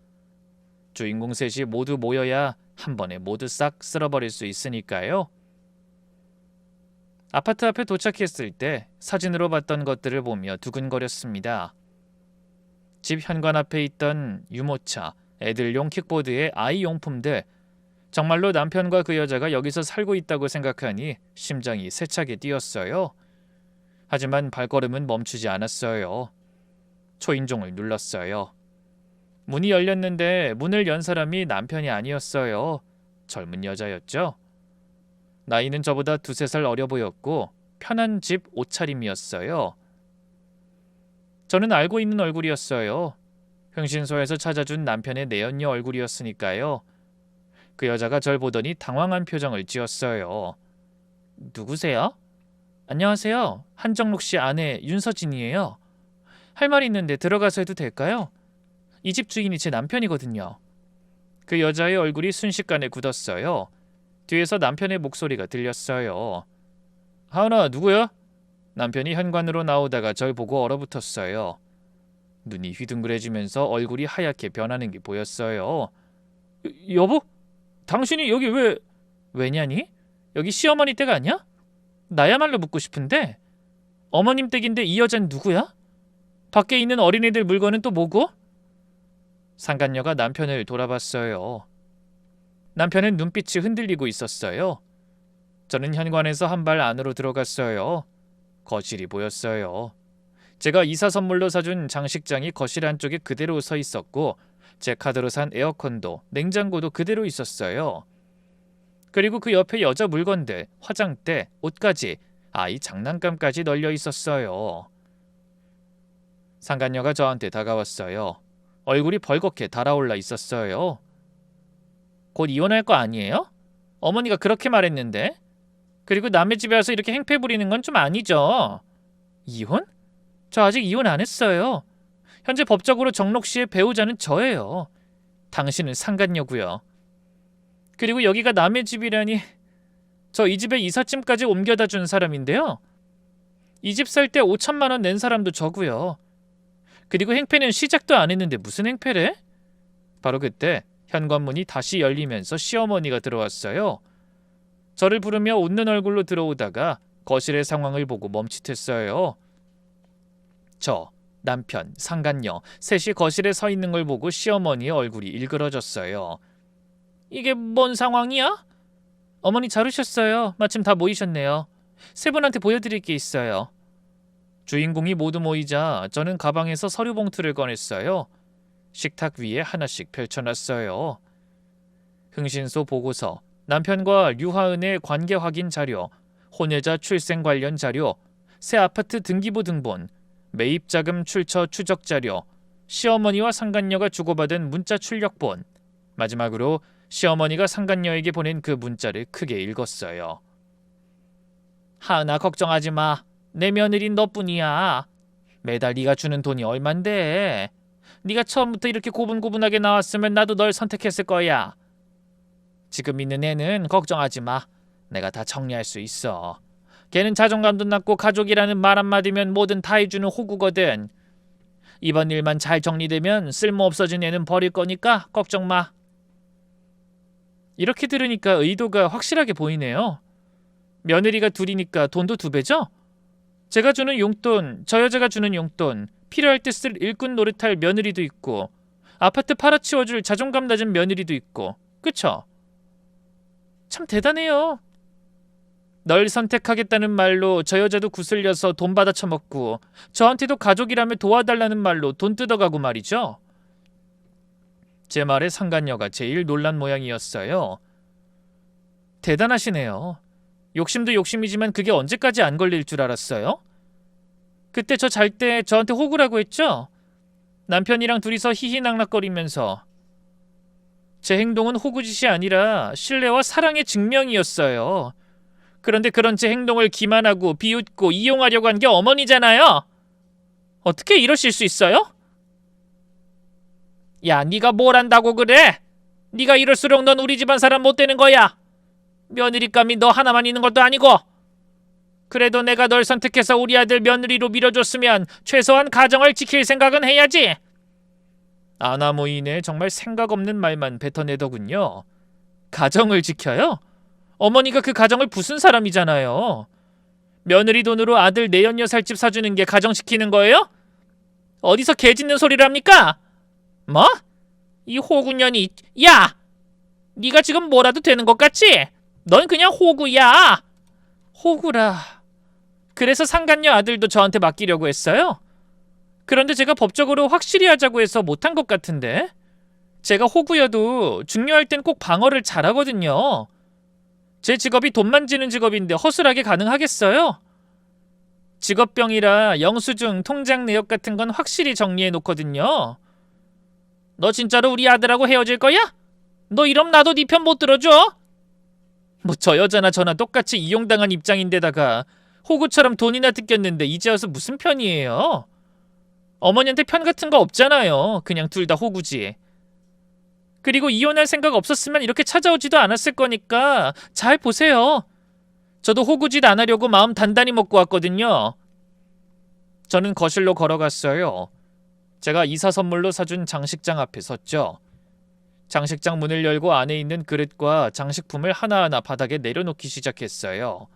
주인공 셋이 모두 모여야 한 번에 모두 싹 쓸어버릴 수 있으니까요. 아파트 앞에 도착했을 때 사진으로 봤던 것들을 보며 두근거렸습니다. 집 현관 앞에 있던 유모차, 애들용 킥보드의 아이 용품들, 정말로 남편과 그 여자가 여기서 살고 있다고 생각하니 심장이 세차게 뛰었어요. 하지만 발걸음은 멈추지 않았어요. 초인종을 눌렀어요. 문이 열렸는데 문을 연 사람이 남편이 아니었어요. 젊은 여자였죠. 나이는 저보다 2~3살 어려 보였고 편한 집 옷차림이었어요. 저는 알고 있는 얼굴이었어요. 흥신소에서 찾아준 남편의 내연녀 얼굴이었으니까요. 그 여자가 절 보더니 당황한 표정을 지었어요. 누구세요? 안녕하세요. 한정록 씨 아내 윤서진이에요. 할 말이 있는데 들어가서 해도 될까요? 이 집 주인이 제 남편이거든요. 그 여자의 얼굴이 순식간에 굳었어요. 뒤에서 남편의 목소리가 들렸어요. 하은아, 누구야? 남편이 현관으로 나오다가 절 보고 얼어붙었어요. 눈이 휘둥그레지면서 얼굴이 하얗게 변하는 게 보였어요. 여보? 당신이 여기 왜냐니? 여기 시어머니 댁 아니야? 나야말로 묻고 싶은데 어머님 댁인데 이 여잔 누구야? 밖에 있는 어린이들 물건은 또 뭐고? 상간녀가 남편을 돌아봤어요. 남편은 눈빛이 흔들리고 있었어요. 저는 현관에서 한 발 안으로 들어갔어요. 거실이 보였어요. 제가 이사 선물로 사준 장식장이 거실 안쪽에 그대로 서 있었고 제 카드로 산 에어컨도 냉장고도 그대로 있었어요. 그리고 그 옆에 여자 물건들, 화장대, 옷까지, 아이 장난감까지 널려 있었어요. 상간녀가 저한테 다가왔어요. 얼굴이 벌겋게 달아올라 있었어요. 곧 이혼할 거 아니에요? 어머니가 그렇게 말했는데. 그리고 남의 집에 와서 이렇게 행패 부리는 건 좀 아니죠. 이혼? 저 아직 이혼 안 했어요. 현재 법적으로 정록 씨의 배우자는 저예요. 당신은 상간녀고요. 그리고 여기가 남의 집이라니. 저 이 집에 이삿짐까지 옮겨다 준 사람인데요. 이 집 살 때 5천만 원 낸 사람도 저고요. 그리고 행패는 시작도 안 했는데 무슨 행패래? 바로 그때 현관문이 다시 열리면서 시어머니가 들어왔어요. 저를 부르며 웃는 얼굴로 들어오다가 거실의 상황을 보고 멈칫했어요. 저, 남편, 상간녀, 셋이 거실에 서 있는 걸 보고 시어머니의 얼굴이 일그러졌어요. 이게 뭔 상황이야? 어머니 잘 오셨어요. 마침 다 모이셨네요. 세 분한테 보여드릴 게 있어요. 주인공이 모두 모이자 저는 가방에서 서류 봉투를 꺼냈어요. 식탁 위에 하나씩 펼쳐놨어요. 흥신소 보고서, 남편과 류하은의 관계 확인 자료, 혼외자 출생 관련 자료, 새 아파트 등기부 등본, 매입자금 출처 추적 자료, 시어머니와 상간녀가 주고받은 문자 출력본, 마지막으로 시어머니가 상간녀에게 보낸 그 문자를 크게 읽었어요. 하은아, 걱정하지 마. 내 며느린 너뿐이야. 매달 네가 주는 돈이 얼만데. 네가 처음부터 이렇게 고분고분하게 나왔으면 나도 널 선택했을 거야. 지금 있는 애는 걱정하지 마. 내가 다 정리할 수 있어. 걔는 자존감도 낮고 가족이라는 말 한마디면 뭐든 다 해주는 호구거든. 이번 일만 잘 정리되면 쓸모없어진 애는 버릴 거니까 걱정 마. 이렇게 들으니까 의도가 확실하게 보이네요. 며느리가 둘이니까 돈도 2배죠? 제가 주는 용돈, 저 여자가 주는 용돈, 필요할 때 쓸 일꾼 노릇할 며느리도 있고 아파트 팔아치워줄 자존감 낮은 며느리도 있고, 그쵸? 참 대단해요. 널 선택하겠다는 말로 저 여자도 구슬려서 돈 받아 처먹고 저한테도 가족이라며 도와달라는 말로 돈 뜯어가고 말이죠. 제 말에 상간녀가 제일 놀란 모양이었어요. 대단하시네요. 욕심도 욕심이지만 그게 언제까지 안 걸릴 줄 알았어요? 그때 저 잘 때 저한테 호구라고 했죠? 남편이랑 둘이서 히히낙낙거리면서. 제 행동은 호구짓이 아니라 신뢰와 사랑의 증명이었어요. 그런데 그런 제 행동을 기만하고 비웃고 이용하려고 한 게 어머니잖아요. 어떻게 이러실 수 있어요? 야, 네가 뭘 안다고 그래? 네가 이럴수록 넌 우리 집안 사람 못 되는 거야. 며느리감이 너 하나만 있는 것도 아니고. 그래도 내가 널 선택해서 우리 아들 며느리로 밀어줬으면 최소한 가정을 지킬 생각은 해야지. 아나무인의 정말 생각 없는 말만 뱉어내더군요. 가정을 지켜요? 어머니가 그 가정을 부순 사람이잖아요. 며느리 돈으로 아들 내연녀 살 집 사주는 게 가정 지키는 거예요? 어디서 개 짖는 소리를 합니까? 뭐? 이 호구년이. 야! 네가 지금 뭐라도 되는 것 같지? 넌 그냥 호구야. 호구라. 그래서 상간녀 아들도 저한테 맡기려고 했어요? 그런데 제가 법적으로 확실히 하자고 해서 못한 것 같은데? 제가 호구여도 중요할 땐 꼭 방어를 잘하거든요. 제 직업이 돈 만지는 직업인데 허술하게 가능하겠어요? 직업병이라 영수증, 통장 내역 같은 건 확실히 정리해 놓거든요. 너 진짜로 우리 아들하고 헤어질 거야? 너 이럼 나도 네 편 못 들어줘? 뭐 저 여자나 저나 똑같이 이용당한 입장인데다가 호구처럼 돈이나 뜯겼는데 이제 와서 무슨 편이에요? 어머니한테 편 같은 거 없잖아요. 그냥 둘 다 호구지. 그리고 이혼할 생각 없었으면 이렇게 찾아오지도 않았을 거니까 잘 보세요. 저도 호구짓 안 하려고 마음 단단히 먹고 왔거든요. 저는 거실로 걸어갔어요. 제가 이사 선물로 사준 장식장 앞에 섰죠. 장식장 문을 열고 안에 있는 그릇과 장식품을 하나하나 바닥에 내려놓기 시작했어요.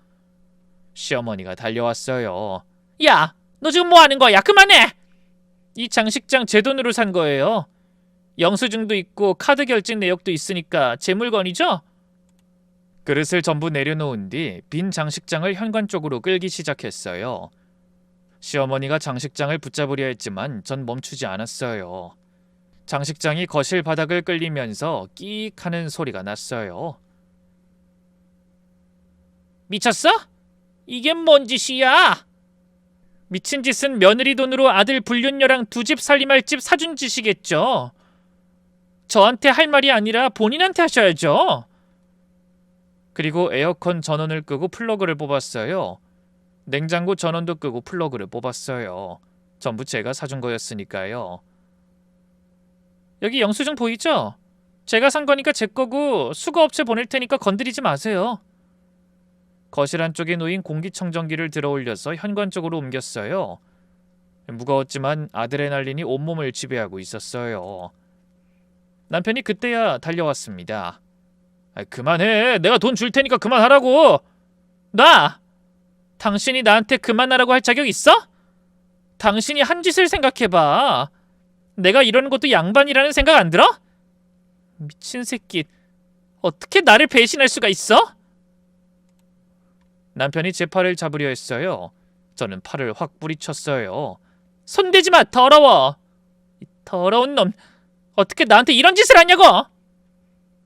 시어머니가 달려왔어요. 야, 너 지금 뭐 하는 거야? 그만해. 이 장식장 제 돈으로 산 거예요. 영수증도 있고 카드 결제 내역도 있으니까 제 물건이죠? 그릇을 전부 내려놓은 뒤 빈 장식장을 현관 쪽으로 끌기 시작했어요. 시어머니가 장식장을 붙잡으려 했지만 전 멈추지 않았어요. 장식장이 거실 바닥을 끌리면서 끼익 하는 소리가 났어요. 미쳤어? 이게 뭔 짓이야? 미친 짓은 며느리 돈으로 아들 불륜녀랑 두 집 살림할 집 사준 짓이겠죠. 저한테 할 말이 아니라 본인한테 하셔야죠. 그리고 에어컨 전원을 끄고 플러그를 뽑았어요. 냉장고 전원도 끄고 플러그를 뽑았어요. 전부 제가 사준 거였으니까요. 여기 영수증 보이죠? 제가 산 거니까 제 거고 수거업체 보낼 테니까 건드리지 마세요. 거실 안쪽에 놓인 공기청정기를 들어 올려서 현관 쪽으로 옮겼어요. 무거웠지만 아드레날린이 온몸을 지배하고 있었어요. 남편이 그때야 달려왔습니다. 그만해. 내가 돈 줄 테니까 그만하라고. 나! 당신이 나한테 그만하라고 할 자격 있어? 당신이 한 짓을 생각해봐. 내가 이러는 것도 양반이라는 생각 안 들어? 미친 새끼. 어떻게 나를 배신할 수가 있어? 남편이 제 팔을 잡으려 했어요. 저는 팔을 확 뿌리쳤어요. 손대지 마, 더러워. 이 더러운 놈. 어떻게 나한테 이런 짓을 하냐고?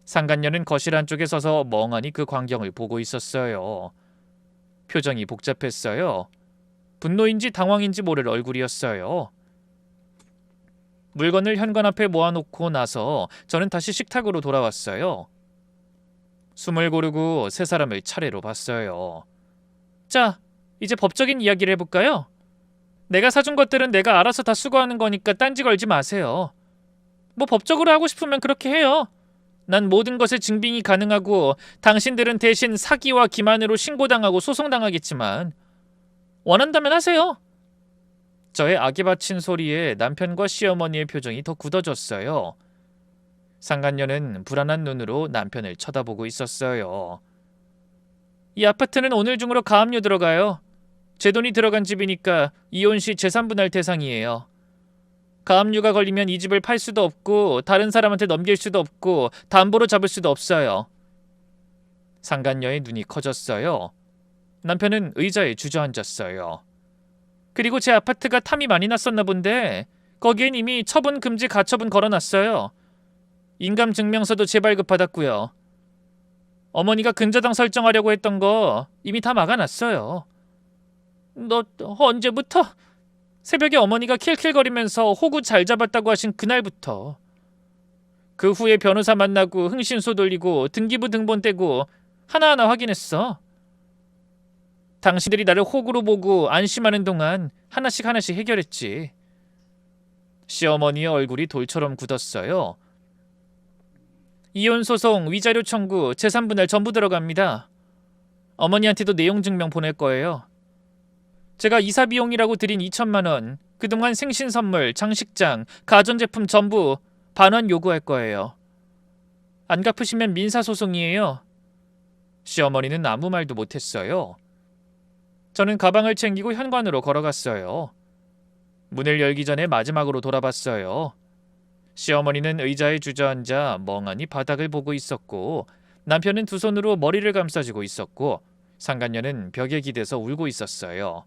상간녀는 거실 안쪽에 서서 멍하니 그 광경을 보고 있었어요. 표정이 복잡했어요. 분노인지 당황인지 모를 얼굴이었어요. 물건을 현관 앞에 모아놓고 나서 저는 다시 식탁으로 돌아왔어요. 숨을 고르고 세 사람을 차례로 봤어요. 자, 이제 법적인 이야기를 해볼까요? 내가 사준 것들은 내가 알아서 다 수거하는 거니까 딴지 걸지 마세요. 뭐 법적으로 하고 싶으면 그렇게 해요. 난 모든 것에 증빙이 가능하고 당신들은 대신 사기와 기만으로 신고당하고 소송당하겠지만 원한다면 하세요. 저의 악에 바친 소리에 남편과 시어머니의 표정이 더 굳어졌어요. 상간녀는 불안한 눈으로 남편을 쳐다보고 있었어요. 이 아파트는 오늘 중으로 가압류 들어가요. 제 돈이 들어간 집이니까 이혼 시 재산분할 대상이에요. 가압류가 걸리면 이 집을 팔 수도 없고 다른 사람한테 넘길 수도 없고 담보로 잡을 수도 없어요. 상간녀의 눈이 커졌어요. 남편은 의자에 주저앉았어요. 그리고 제 아파트가 탐이 많이 났었나 본데 거기엔 이미 처분 금지 가처분 걸어놨어요. 인감증명서도 재발급받았고요. 어머니가 근저당 설정하려고 했던 거 이미 다 막아놨어요. 너 언제부터? 새벽에 어머니가 킬킬거리면서 호구 잘 잡았다고 하신 그날부터. 그 후에 변호사 만나고 흥신소 돌리고 등기부 등본 떼고 하나하나 확인했어. 당신들이 나를 호구로 보고 안심하는 동안 하나씩 하나씩 해결했지. 시어머니의 얼굴이 돌처럼 굳었어요. 이혼 소송, 위자료 청구, 재산분할 전부 들어갑니다. 어머니한테도 내용 증명 보낼 거예요. 제가 이사 비용이라고 드린 2천만 원, 그동안 생신 선물, 장식장, 가전제품 전부 반환 요구할 거예요. 안 갚으시면 민사소송이에요. 시어머니는 아무 말도 못했어요. 저는 가방을 챙기고 현관으로 걸어갔어요. 문을 열기 전에 마지막으로 돌아봤어요. 시어머니는 의자에 주저앉아 멍하니 바닥을 보고 있었고 남편은 두 손으로 머리를 감싸주고 있었고 상간녀는 벽에 기대서 울고 있었어요.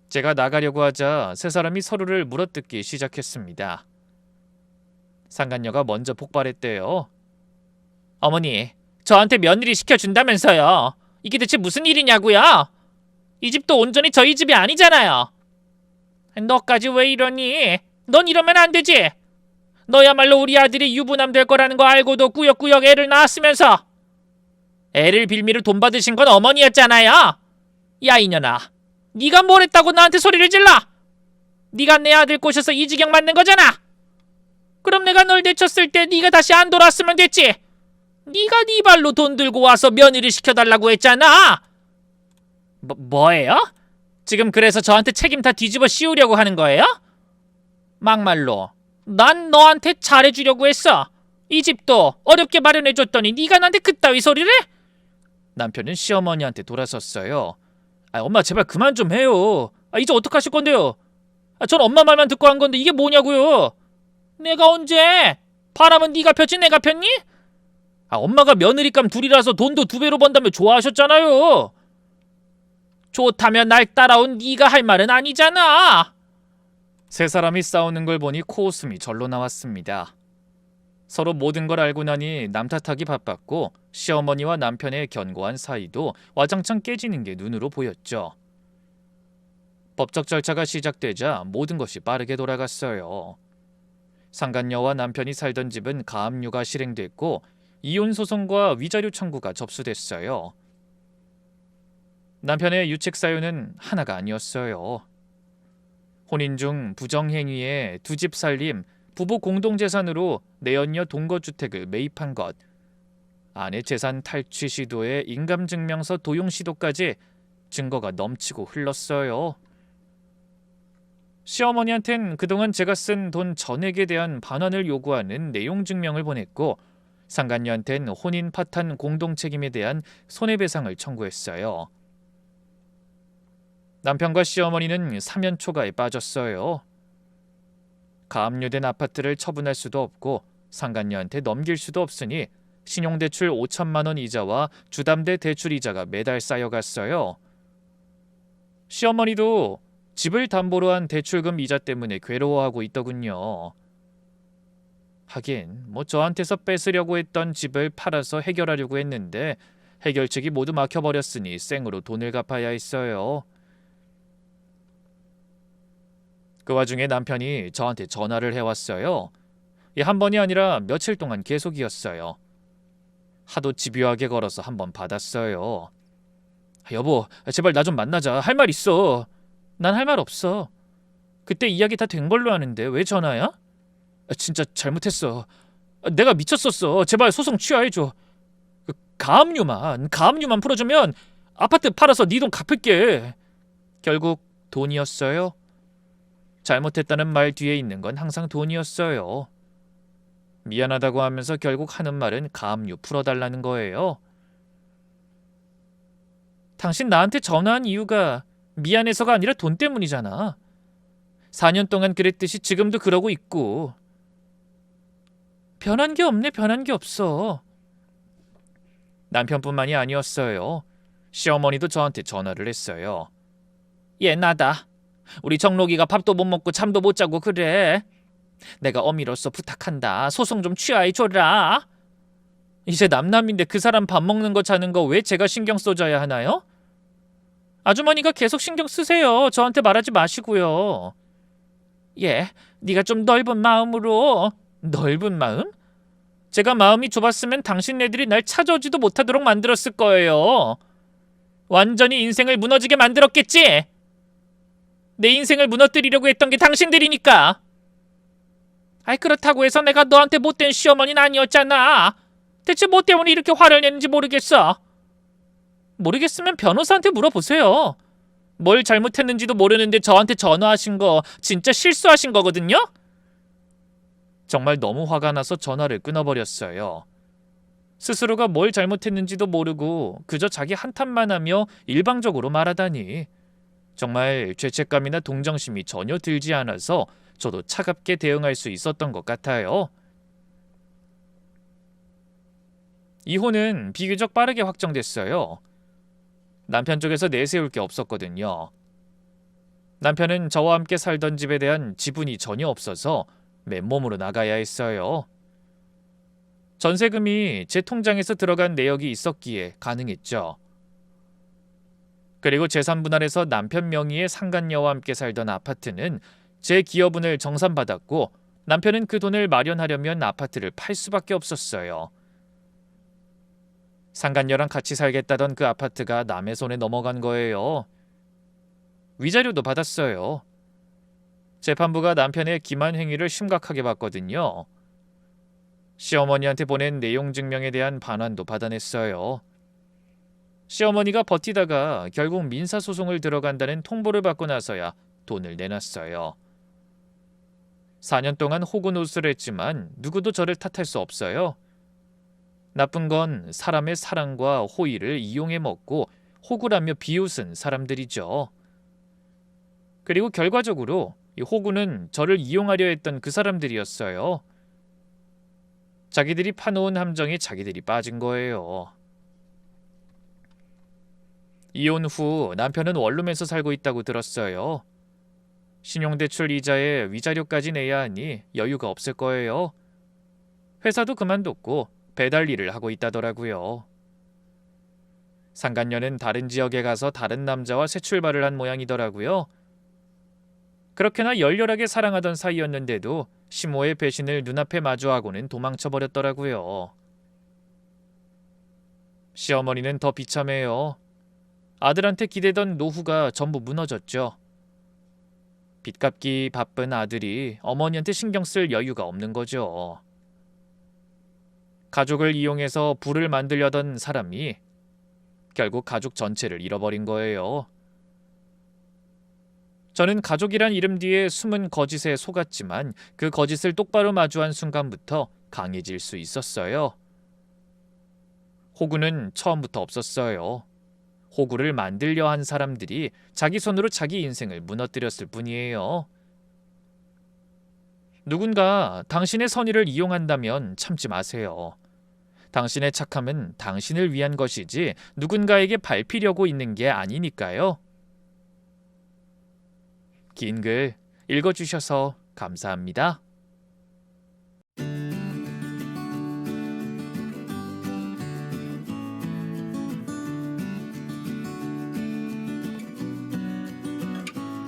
제가 나가려고 하자 세 사람이 서로를 물어뜯기 시작했습니다. 상간녀가 먼저 폭발했대요. 어머니, 저한테 며느리 시켜준다면서요. 이게 대체 무슨 일이냐고요? 이 집도 온전히 저희 집이 아니잖아요. 너까지 왜 이러니? 넌 이러면 안 되지. 너야말로 우리 아들이 유부남 될 거라는 거 알고도 꾸역꾸역 애를 낳았으면서 애를 빌미로 돈 받으신 건 어머니였잖아요. 야 이년아, 네가 뭘 했다고 나한테 소리를 질러? 네가 내 아들 꼬셔서 이 지경 만든 거잖아. 그럼 내가 널 내쳤을 때 네가 다시 안 돌아왔으면 됐지. 네가 네 발로 돈 들고 와서 며느리 시켜달라고 했잖아. 뭐예요? 지금 그래서 저한테 책임 다 뒤집어 씌우려고 하는 거예요? 막말로 난 너한테 잘해주려고 했어. 이 집도 어렵게 마련해줬더니 네가 나한테 그따위 소리를 해? 남편은 시어머니한테 돌아섰어요. 엄마 제발 그만 좀 해요. 이제 어떡하실 건데요? 전 엄마 말만 듣고 한 건데 이게 뭐냐고요? 내가 언제? 바람은 네가 폈지 내가 폈니? 엄마가 며느리감 둘이라서 돈도 2배로 번다며 좋아하셨잖아요. 좋다면 날 따라온 네가 할 말은 아니잖아. 세 사람이 싸우는 걸 보니 코웃음이 절로 나왔습니다. 서로 모든 걸 알고 나니 남 탓하기 바빴고 시어머니와 남편의 견고한 사이도 와장창 깨지는 게 눈으로 보였죠. 법적 절차가 시작되자 모든 것이 빠르게 돌아갔어요. 상간녀와 남편이 살던 집은 가압류가 실행됐고 이혼 소송과 위자료 청구가 접수됐어요. 남편의 유책 사유는 하나가 아니었어요. 혼인 중 부정행위에 두 집 살림, 부부 공동재산으로 내연녀 동거주택을 매입한 것, 아내 재산 탈취 시도에 인감증명서 도용 시도까지 증거가 넘치고 흘렀어요. 시어머니한텐 그동안 제가 쓴 돈 전액에 대한 반환을 요구하는 내용 증명을 보냈고 상간녀한텐 혼인 파탄 공동책임에 대한 손해배상을 청구했어요. 남편과 시어머니는 사면초가에 빠졌어요. 가압류된 아파트를 처분할 수도 없고 상간녀한테 넘길 수도 없으니 신용대출 5천만 원 이자와 주담대 대출 이자가 매달 쌓여갔어요. 시어머니도 집을 담보로 한 대출금 이자 때문에 괴로워하고 있더군요. 하긴 저한테서 뺏으려고 했던 집을 팔아서 해결하려고 했는데 해결책이 모두 막혀버렸으니 생으로 돈을 갚아야 했어요. 그 와중에 남편이 저한테 전화를 해왔어요. 한 번이 아니라 며칠 동안 계속이었어요. 하도 집요하게 걸어서 한 번 받았어요. 여보, 제발 나 좀 만나자. 할 말 있어. 난 할 말 없어. 그때 이야기 다 된 걸로 아는데 왜 전화야? 진짜 잘못했어. 내가 미쳤었어. 제발 소송 취하해줘. 가압류만 풀어주면 아파트 팔아서 네 돈 갚을게. 결국 돈이었어요. 잘못했다는 말 뒤에 있는 건 항상 돈이었어요. 미안하다고 하면서 결국 하는 말은 가압류 풀어달라는 거예요. 당신 나한테 전화한 이유가 미안해서가 아니라 돈 때문이잖아. 4년 동안 그랬듯이 지금도 그러고 있고. 변한 게 없네. 변한 게 없어. 남편뿐만이 아니었어요. 시어머니도 저한테 전화를 했어요. 얘 나다. 우리 정록이가 밥도 못 먹고 잠도 못 자고 그래. 내가 어미로서 부탁한다. 소송 좀 취하해줘라. 이제 남남인데 그 사람 밥 먹는 거 자는 거 왜 제가 신경 써줘야 하나요? 아주머니가 계속 신경 쓰세요. 저한테 말하지 마시고요. 예, 네가 좀 넓은 마음으로. 넓은 마음? 제가 마음이 좁았으면 당신네들이 날 찾아오지도 못하도록 만들었을 거예요. 완전히 인생을 무너지게 만들었겠지? 내 인생을 무너뜨리려고 했던 게 당신들이니까. 그렇다고 해서 내가 너한테 못된 시어머니는 아니었잖아. 대체 뭐 때문에 이렇게 화를 내는지 모르겠어. 모르겠으면 변호사한테 물어보세요. 뭘 잘못했는지도 모르는데 저한테 전화하신 거 진짜 실수하신 거거든요? 정말 너무 화가 나서 전화를 끊어버렸어요. 스스로가 뭘 잘못했는지도 모르고 그저 자기 한탄만 하며 일방적으로 말하다니. 정말 죄책감이나 동정심이 전혀 들지 않아서 저도 차갑게 대응할 수 있었던 것 같아요. 이혼은 비교적 빠르게 확정됐어요. 남편 쪽에서 내세울 게 없었거든요. 남편은 저와 함께 살던 집에 대한 지분이 전혀 없어서 맨몸으로 나가야 했어요. 전세금이 제 통장에서 들어간 내역이 있었기에 가능했죠. 그리고 재산 분할에서 남편 명의의 상간녀와 함께 살던 아파트는 제 기여분을 정산받았고 남편은 그 돈을 마련하려면 아파트를 팔 수밖에 없었어요. 상간녀랑 같이 살겠다던 그 아파트가 남의 손에 넘어간 거예요. 위자료도 받았어요. 재판부가 남편의 기만 행위를 심각하게 봤거든요. 시어머니한테 보낸 내용 증명에 대한 반환도 받아냈어요. 시어머니가 버티다가 결국 민사소송을 들어간다는 통보를 받고 나서야 돈을 내놨어요. 4년 동안 호구노릇을 했지만 누구도 저를 탓할 수 없어요. 나쁜 건 사람의 사랑과 호의를 이용해 먹고 호구라며 비웃은 사람들이죠. 그리고 결과적으로 이 호구는 저를 이용하려 했던 그 사람들이었어요. 자기들이 파놓은 함정에 자기들이 빠진 거예요. 이혼 후 남편은 원룸에서 살고 있다고 들었어요. 신용대출 이자에 위자료까지 내야 하니 여유가 없을 거예요. 회사도 그만뒀고 배달 일을 하고 있다더라고요. 상간녀는 다른 지역에 가서 다른 남자와 새 출발을 한 모양이더라고요. 그렇게나 열렬하게 사랑하던 사이였는데도 시모의 배신을 눈앞에 마주하고는 도망쳐버렸더라고요. 시어머니는 더 비참해요. 아들한테 기대던 노후가 전부 무너졌죠. 빚 갚기 바쁜 아들이 어머니한테 신경 쓸 여유가 없는 거죠. 가족을 이용해서 부를 만들려던 사람이 결국 가족 전체를 잃어버린 거예요. 저는 가족이란 이름 뒤에 숨은 거짓에 속았지만 그 거짓을 똑바로 마주한 순간부터 강해질 수 있었어요. 호구는 처음부터 없었어요. 호구를 만들려 한 사람들이 자기 손으로 자기 인생을 무너뜨렸을 뿐이에요. 누군가 당신의 선의를 이용한다면 참지 마세요. 당신의 착함은 당신을 위한 것이지 누군가에게 밟히려고 있는 게 아니니까요. 긴 글 읽어주셔서 감사합니다.